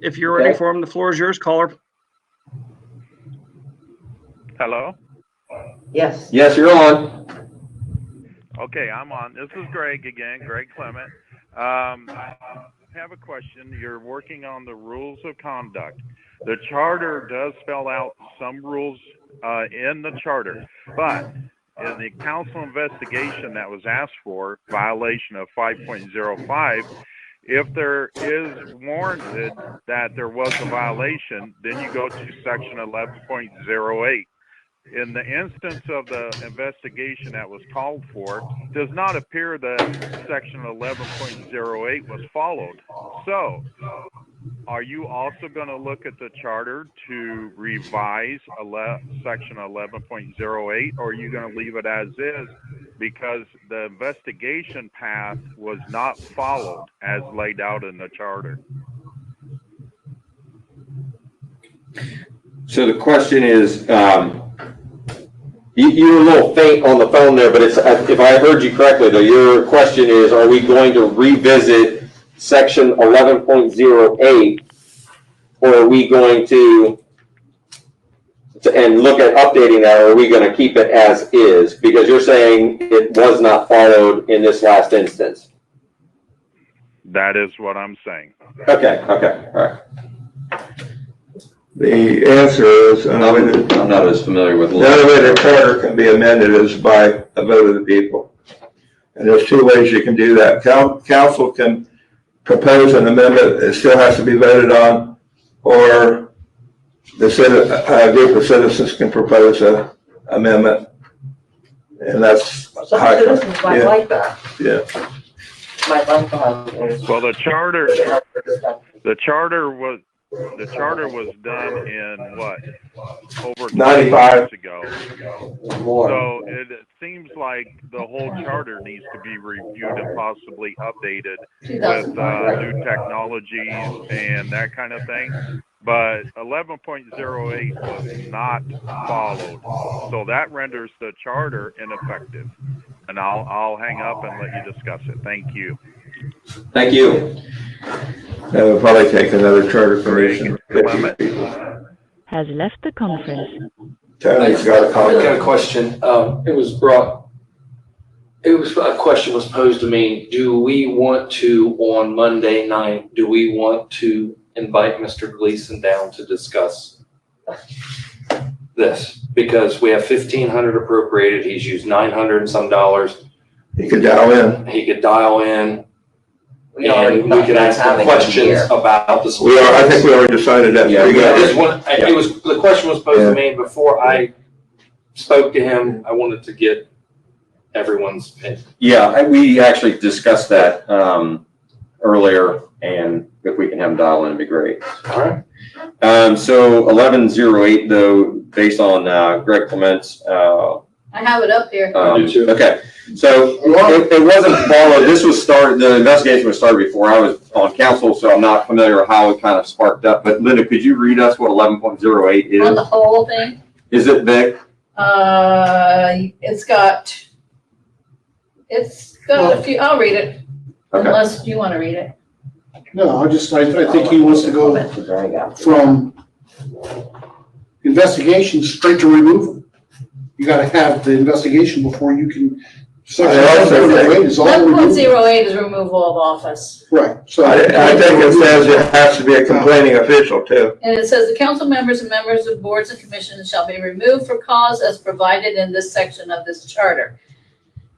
If you're ready for him, the floor is yours, caller. Hello? Yes. Yes, you're on. Okay, I'm on. This is Greg again, Greg Clement. I have a question. You're working on the rules of conduct. The charter does spell out some rules in the charter, but in the council investigation that was asked for, violation of 5.05, if there is warranted that there was a violation, then you go to section 11.08. In the instance of the investigation that was called for, does not appear that section 11.08 was followed. So, are you also going to look at the charter to revise section 11.08, or are you going to leave it as is because the investigation path was not followed as laid out in the charter? So the question is, you were a little faint on the phone there, but it's, if I heard you correctly, though, your question is, are we going to revisit section 11.08, or are we going to and look at updating that, or are we going to keep it as is? Because you're saying it was not followed in this last instance. That is what I'm saying. Okay, all right. The answer is, I'm not as familiar with the only way the charter can be amended is by a vote of the people. And there's two ways you can do that. Council can propose an amendment, it still has to be voted on, or a group of citizens can propose an amendment. And that's Some citizens might like that. Yeah. Might like to have. Well, the charter was done in what, over 95 years ago. More. So it seems like the whole charter needs to be reviewed and possibly updated with new technologies and that kind of thing. But 11.08 was not followed, so that renders the charter ineffective. And I'll hang up and let you discuss it. Thank you. Thank you. That would probably take another charter commission. Has left the conference. Tony's got a I comment. got a question. A question was posed to me. Do we want to, on Monday night, do we want to invite Mr. Gleason down to discuss this? Because we have $1,500 appropriated. He's used $900 and some dollars. He could dial in. He could dial in. already And we could ask him questions about the. I think we already decided that. Yeah, The question was posed to me before I spoke to him. I wanted to get everyone's opinion. Yeah, we actually discussed that earlier, and if we can have him dial in, it'd be great. All right. So 11.08, though, based on Greg Clement's. I have it up here. Okay, so it wasn't followed. This was started. The investigation was started before I was on council, so I'm not familiar with how it kind of sparked up. But Linda, could you read us what 11.08 is? On the whole thing? Is it Vic? It's got a few, I'll read it, Okay. unless you want to read it. No, I think he wants to go from investigation straight to removal. You gotta have the investigation before you can. Section 11.08 is all removal. 11.08 is removal of office. Right, so. I think it says it has to be a complaining official too. And it says the council members and members of boards and commissions shall be removed for cause as provided in this section of this charter.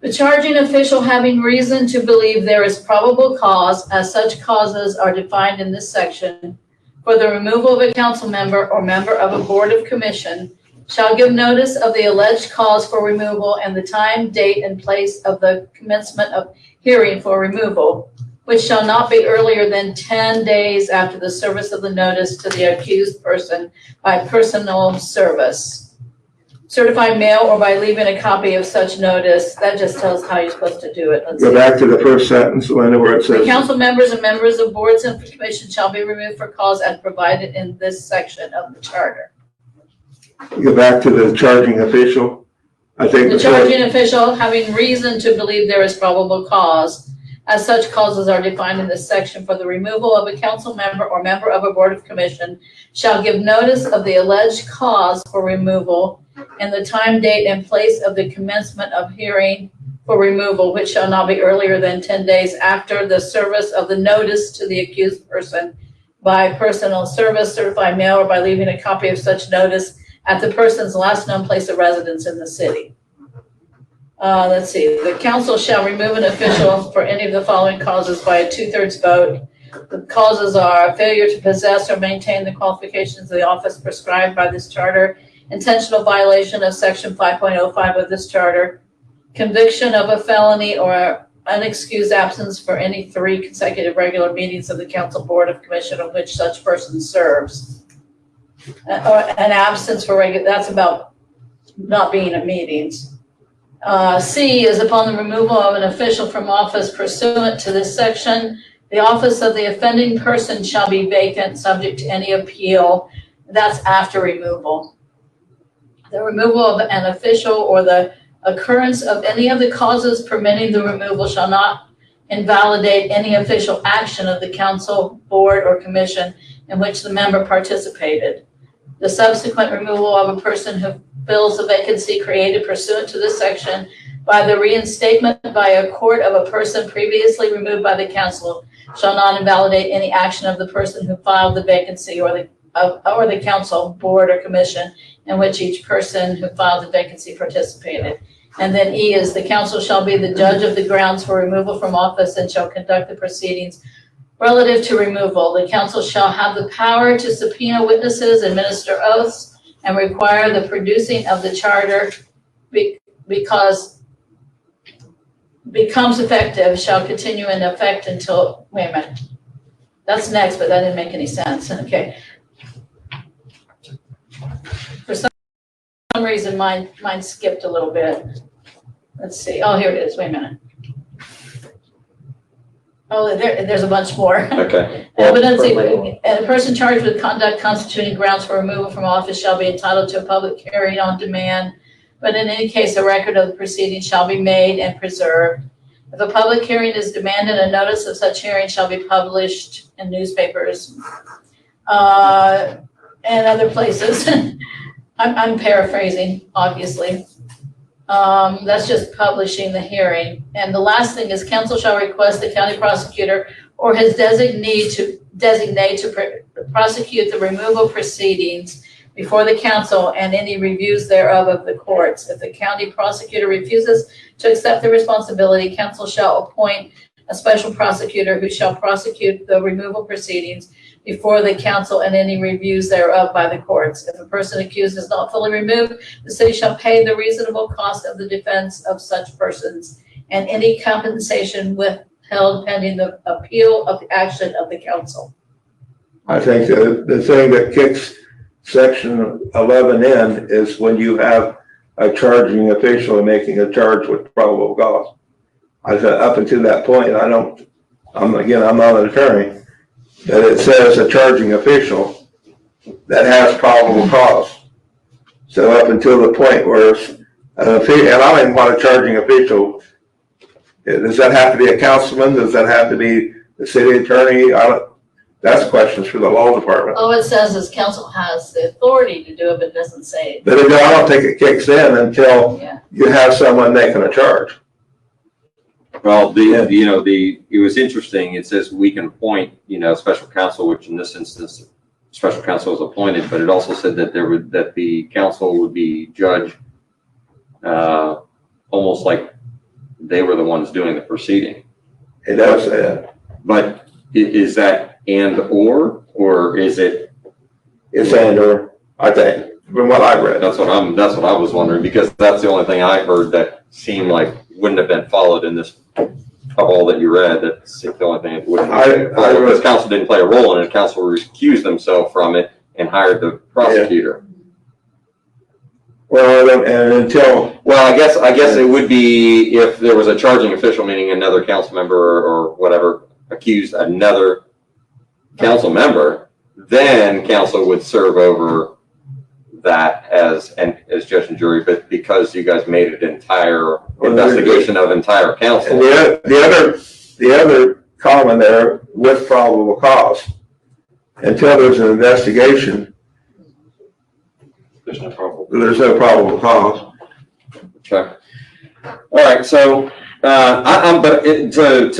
The charging official having reason to believe there is probable cause, as such causes are defined in this section, for the removal of a council member or member of a board of commission, shall give notice of the alleged cause for removal and the time, date, and place of the commencement of hearing for removal, which shall not be earlier than 10 days after the service of the notice to the accused person by personal service. Certified mail or by leaving a copy of such notice. That just tells how you're supposed to do it. Let's Go see. back to the first sentence, Linda, where it The says, council members and members of boards and commissions shall be removed for cause as provided in this section of the charter. go back to the charging official. I think The charging official having reason to believe there is probable cause, as such causes are defined in this section, for the removal of a council member or member of a board of commission, shall give notice of the alleged cause for removal and the time, date, and place of the commencement of hearing for removal, which shall not be earlier than 10 days after the service of the notice to the accused person by personal service, certified mail, or by leaving a copy of such notice at the person's last known place of residence in the city. Let's see, the council shall remove an official for any of the following causes by a 2/3 vote. The causes are failure to possess or maintain the qualifications of the office prescribed by this charter, intentional violation of section 5.05 of this charter, conviction of a felony, or unexcused absence for any 3 consecutive regular meetings of the council, board of commission on which such person serves. Or an absence for regular, that's about not being at meetings. C is upon the removal of an official from office pursuant to this section, the office of the offending person shall be vacant, subject to any appeal. That's after removal. The removal of an official or the occurrence of any of the causes permitting the removal shall not invalidate any official action of the council, board, or commission in which the member participated. The subsequent removal of a person who fills the vacancy created pursuant to this section by the reinstatement by a court of a person previously removed by the council shall not invalidate any action of the person who filed the vacancy or the council, board, or commission in which each person who filed the vacancy participated. And then E is the council shall be the judge of the grounds for removal from office and shall conduct the proceedings relative to removal. The council shall have the power to subpoena witnesses, administer oaths, and require the producing of the charter because becomes effective shall continue in effect until, wait a minute. That's next, but that didn't make any sense. Okay. For some reason, mine skipped a little bit. Let's see. Oh, here it is. Wait a minute. Oh, there's a bunch more. Okay. Evidence, a person charged with conduct constituting grounds for removal from office shall be entitled to a public hearing on demand, but in any case, a record of the proceedings shall be made and preserved. If a public hearing is demanded, a notice of such hearing shall be published in newspapers and other places. I'm paraphrasing, obviously. That's just publishing the hearing. And the last thing is council shall request the county prosecutor or his designate to prosecute the removal proceedings before the council and any reviews thereof of the courts. If the county prosecutor refuses to accept the responsibility, council shall appoint a special prosecutor who shall prosecute the removal proceedings before the council and any reviews thereof by the courts. If a person accused is not fully removed, the city shall pay the reasonable cost of the defense of such persons and any compensation withheld pending the appeal of the action of the council. I think the thing that kicks section 11 in is when you have a charging official making a charge with probable cause. I said up until that point, I'm not an attorney, that it says a charging official that has probable cause. So up until the point where and I don't even want a charging official. Does that have to be a councilman? Does that have to be the city attorney? That's questions for the law department. All it says is council has the authority to do it, but it doesn't say. But I don't think it kicks in until you have someone making a charge. Well, it was interesting. It says we can appoint, special counsel, which in this instance, special counsel was appointed, but it also said that that the council would be judge, almost like they were the ones doing the proceeding. It does say that. But is that or is it? It's and/or, I think, from what I read. That's what I was wondering, because that's the only thing I heard that seemed like wouldn't have been followed in this of all that you read. That's the only thing that wouldn't have been followed, because council didn't play a role in it. Council recused themselves from it and hired the prosecutor. Well, and until, Well, I guess it would be if there was a charging official, meaning another council member or whatever accused another council member, then council would serve over that as judge and jury. But because you guys made it entire investigation of entire council. and the other column there, with probable cause. Until there's an investigation, There's no problem. there's no probable cause. Okay. All right. So, to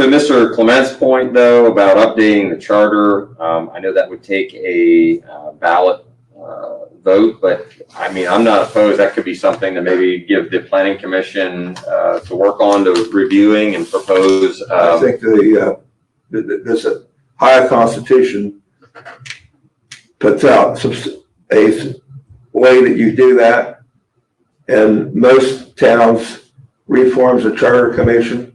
Mr. Clement's point though about updating the charter, I know that would take a ballot vote, but I mean, I'm not opposed. That could be something to maybe give the planning commission to work on, to reviewing and propose. I think this Ohio Constitution puts out a way that you do that, and most towns reforms a charter commission,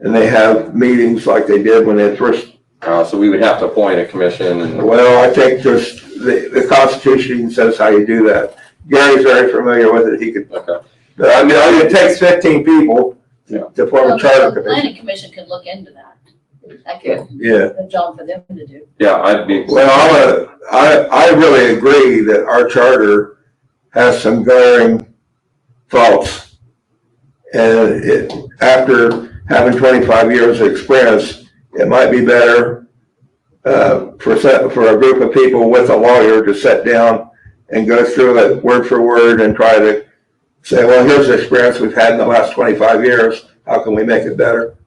and they have meetings like they did when they first. So we would have to appoint a commission and. Well, I think there's the Constitution says how you do that. Gary's very familiar with it. He could. Okay. But I mean, it takes 15 people to form a charter The commission. planning commission could look into that. That could Yeah. be a job for them to do. Yeah, I'd be. Well, I really agree that our charter has some glaring faults. And after having 25 years of experience, it might be better for a group of people with a lawyer to sit down and go through it word for word and try to say, well, here's the experience we've had in the last 25 years. How can we make it better?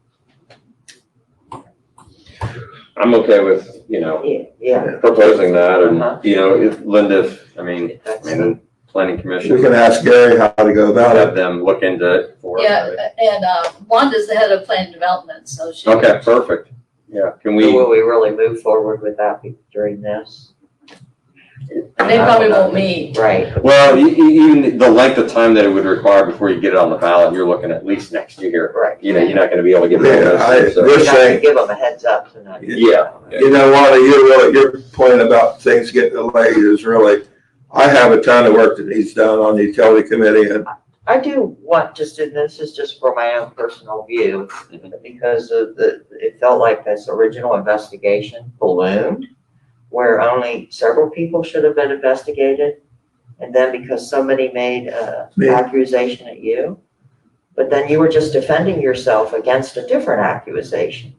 I'm okay with, Yeah. proposing that, and, Uh-huh. if Linda, planning We commission, can ask Gary how to go about have it. them look into it for us. Yeah, and Wanda's the head of plan development, so she. Okay, perfect. Yeah, can we, Will we really move forward with that during this? They probably won't meet. Right. well, even the length of time that it would require before you get it on the ballot, you're looking at least next year. Right. You're not gonna be able to get rid of Yeah, this. so- We this have to thing, give them a heads up tonight. Yeah. you know, Wanda, your point about things getting delayed is really, I have a ton of work that needs done on the utility committee, and I do want this is just for my own personal view, because it felt like this original investigation ballooned, where only several people should have been investigated. And then because somebody made an Me. accusation at you, but then you were just defending yourself against a different accusation.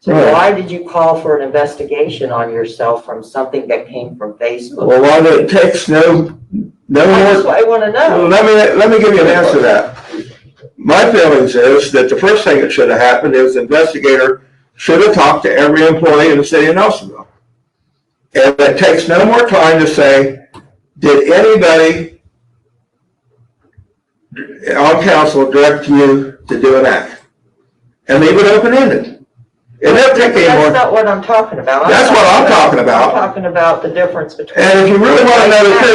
So Right. why did you call for an investigation on yourself from something that came from Facebook? well, Wanda, it takes no That's more. what I want to Well, know. let me give you an answer to that. My feelings is that the first thing that should have happened is the investigator should have talked to every employee in the city of Nelsonville. And it takes no more time to say, did anybody on council direct you to do an act? And leave it open-ended. It doesn't take any That's more. not what I'm talking about. That's what I'm talking about. I'm talking about the difference between. And if you really want to know the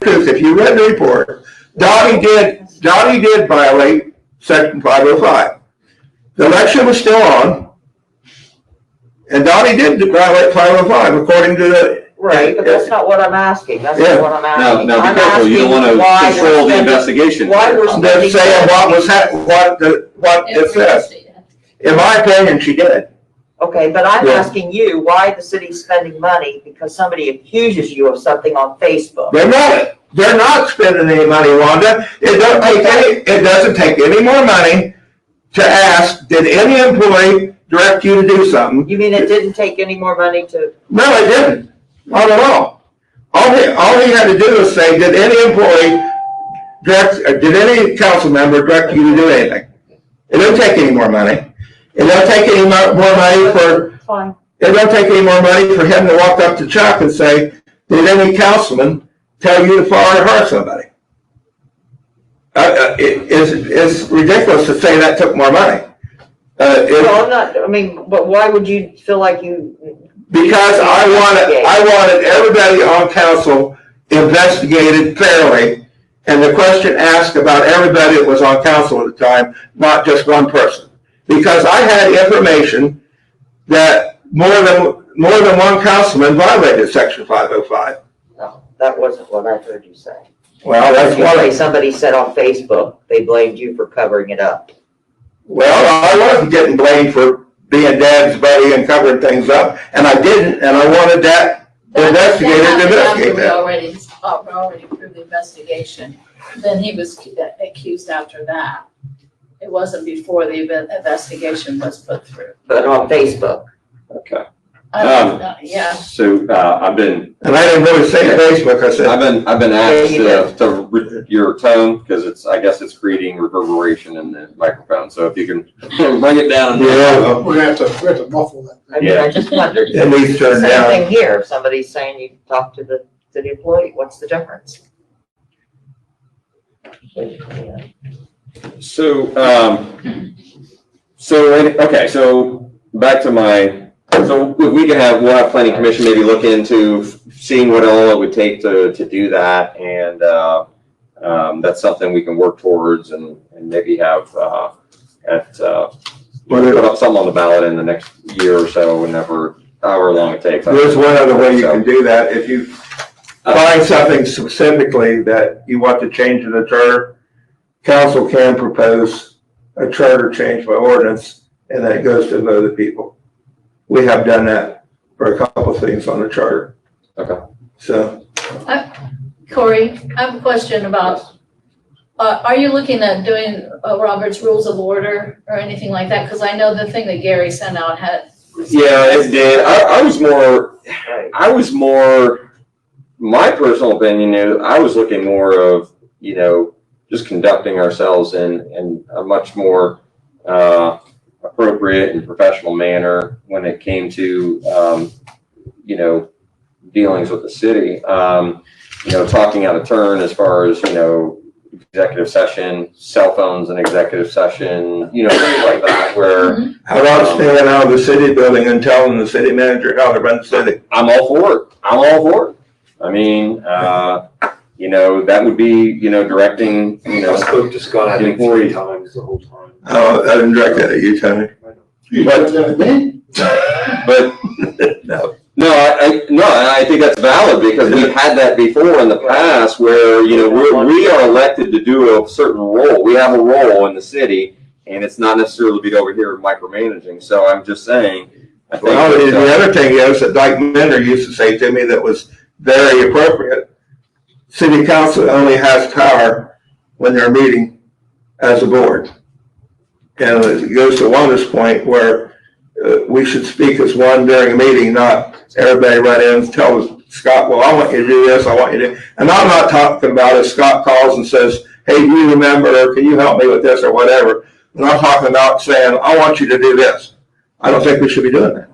truth, if you read the report, Dottie did violate section 505. The election was still on, and Dottie did violate 505 according to the. Right, but that's not what I'm asking. That's Yeah. not what I'm Now, asking. be I'm careful, you don't asking wanna why we're control the spending- investigation. Why we're They're spending. saying what it says. In my opinion, she did. Okay, but I'm Yeah. asking you why the city's spending money because somebody accuses you of something on Facebook. They're not spending any money, Wanda. It doesn't take any more money to ask, did any employee direct you to do something? You mean it didn't take any more money to, No, it didn't. Not at all. All he had to do was say, did any employee did any council member direct you to do anything? It don't take any more money. It don't take any more money fine. it don't take any more money for him to walk up to Chuck and say, did any councilman tell you to fire or hire somebody? It's ridiculous to say that took more money. Well, I'm not, I mean, but why would you feel like you? Because I wanted everybody on council investigated fairly, and the question asked about everybody that was on council at the time, not just one person. Because I had information that more than one councilman violated Section 505. No, that wasn't what I heard you say. Well, that's You one. say somebody said on Facebook, they blamed you for covering it up. Well, I wasn't getting blamed for being Dad's buddy and covering things up, and I didn't, and I wanted that investigated to investigate We that. already proved the investigation. Then he was accused after that. It wasn't before the investigation was put through. But on Facebook. Okay. Yeah. So, I've been, And I didn't really say Facebook, I said, I've been asked Yeah, you to your tone, because I guess it's creating reverberation in the microphone, so if you can bring it down. yeah, We're gonna have to muffle that. I mean, I just wondered. it needs turned Same down. thing here. If somebody's saying you talk to the city employee, what's the difference? So, okay, so back to so if we can we'll have planning commission maybe look into seeing what all it would take to do that, and that's something we can work towards, and maybe have put up something on the ballot in the next year or so, however long it takes. There's one other way you can do that. If you find something specifically that you want to change in the charter, council can propose a charter change by ordinance, and then it goes to the vote of the people. We have done that for a couple of things on the charter. Okay. So, Corey, I have a question about, are you looking at doing Robert's Rules of Order or anything like that? Because I know the thing that Gary sent out had. Yeah, it did. I was more, my personal opinion is, I was looking more of, just conducting ourselves in a much more appropriate and professional manner when it came to, dealings with the city. Talking out of turn as far as, executive session, cell phones and executive session, things like that, where. how about staying out of the city building and telling the city manager how to run the city? I'm all for it. I mean, that would be, directing, I spoke to Scott, I think 3 times the whole time. Oh, I didn't direct that at you, Tony. But no, I think that's valid, because we've had that before in the past where, we are elected to do a certain role. We have a role in the city, and it's not necessarily be over here micromanaging. So I'm just saying, I think. Well, the other thing is that Dyke Minder used to say to me that was very appropriate. City council only has power when they're meeting as a board. And it goes to Wanda's point where we should speak as one during a meeting, not everybody run in and tell Scott, well, I want you to do this, I want you to. And I'm not talking about if Scott calls and says, hey, do you remember, or can you help me with this or whatever. And I'm talking about saying, I want you to do this. I don't think we should be doing that.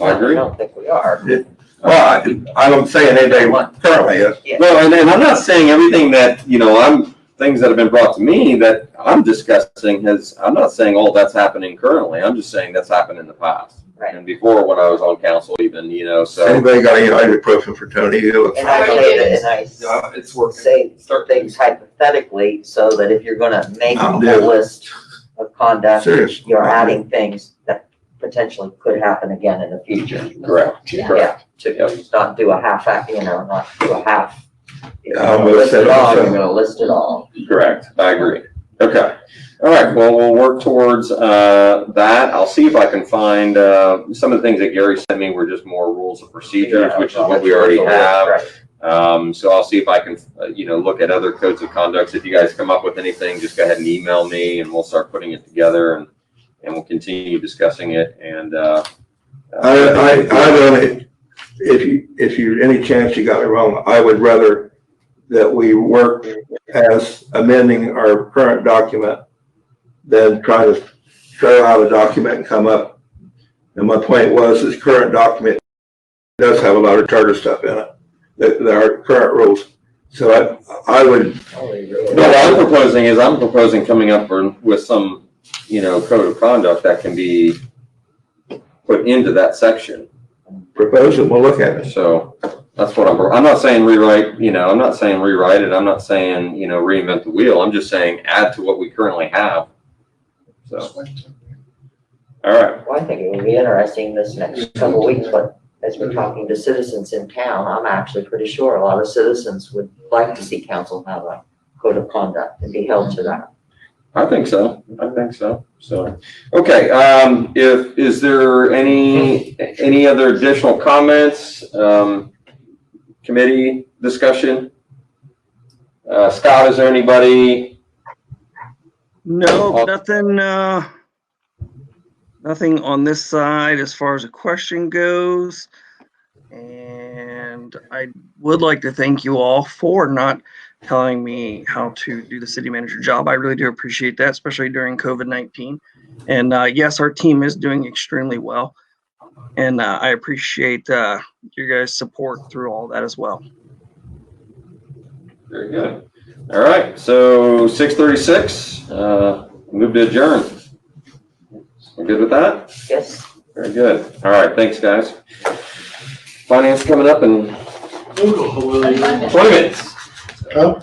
I agree. I don't think we are. Well, I don't say anybody currently is. Yeah. Well, and I'm not saying everything that, things that have been brought to me that I'm discussing I'm not saying all that's happening currently. I'm just saying that's happened in the past. Right. And before, when I was on council even, so. Anybody got any ibuprofen for Tony? And I say that, and I It's working. say things hypothetically, so that if you're gonna make a I'll whole do it. list of conduct, Seriously. you're adding things that potentially could happen again in the future. Correct. Yeah, to not do a half, not do a half. If you're Yeah, gonna we'll list set it it all, aside. you're gonna list it all. Correct. I agree. Okay. All right. Well, we'll work towards that. I'll see if I can find some of the things that Gary sent me were just more rules of procedures, which is what we already have. Right. So I'll see if I can, look at other codes of conduct. If you guys come up with anything, just go ahead and email me, and we'll start putting it together, and we'll continue discussing it. And I don't, if you any chance you got me wrong, I would rather that we work as amending our current document than try to throw out a document and come up. And my point was, this current document does have a lot of charter stuff in it, our current rules. So I would, No, what I'm proposing is coming up with some, code of conduct that can be put into that section. propose it, we'll look at it. So that's what I'm not saying rewrite, I'm not saying rewrite it. I'm not saying, reinvent the wheel. I'm just saying add to what we currently have. So, all right. Well, I think it would be interesting this next couple of weeks, but as we're talking to citizens in town, I'm actually pretty sure a lot of citizens would like to see council have a code of conduct and be held to that. I think so. So, okay. Is there any other additional comments? Committee discussion? Scott, is there anybody? No, nothing on this side as far as a question goes. And I would like to thank you all for not telling me how to do the city manager job. I really do appreciate that, especially during COVID-19. And yes, our team is doing extremely well. And I appreciate your guys' support through all that as well. Very good. All right. So 6:36, move to adjourn. We're good with that? Yes. Very good. All right. Thanks, guys. Finance coming up in 20 minutes. Huh?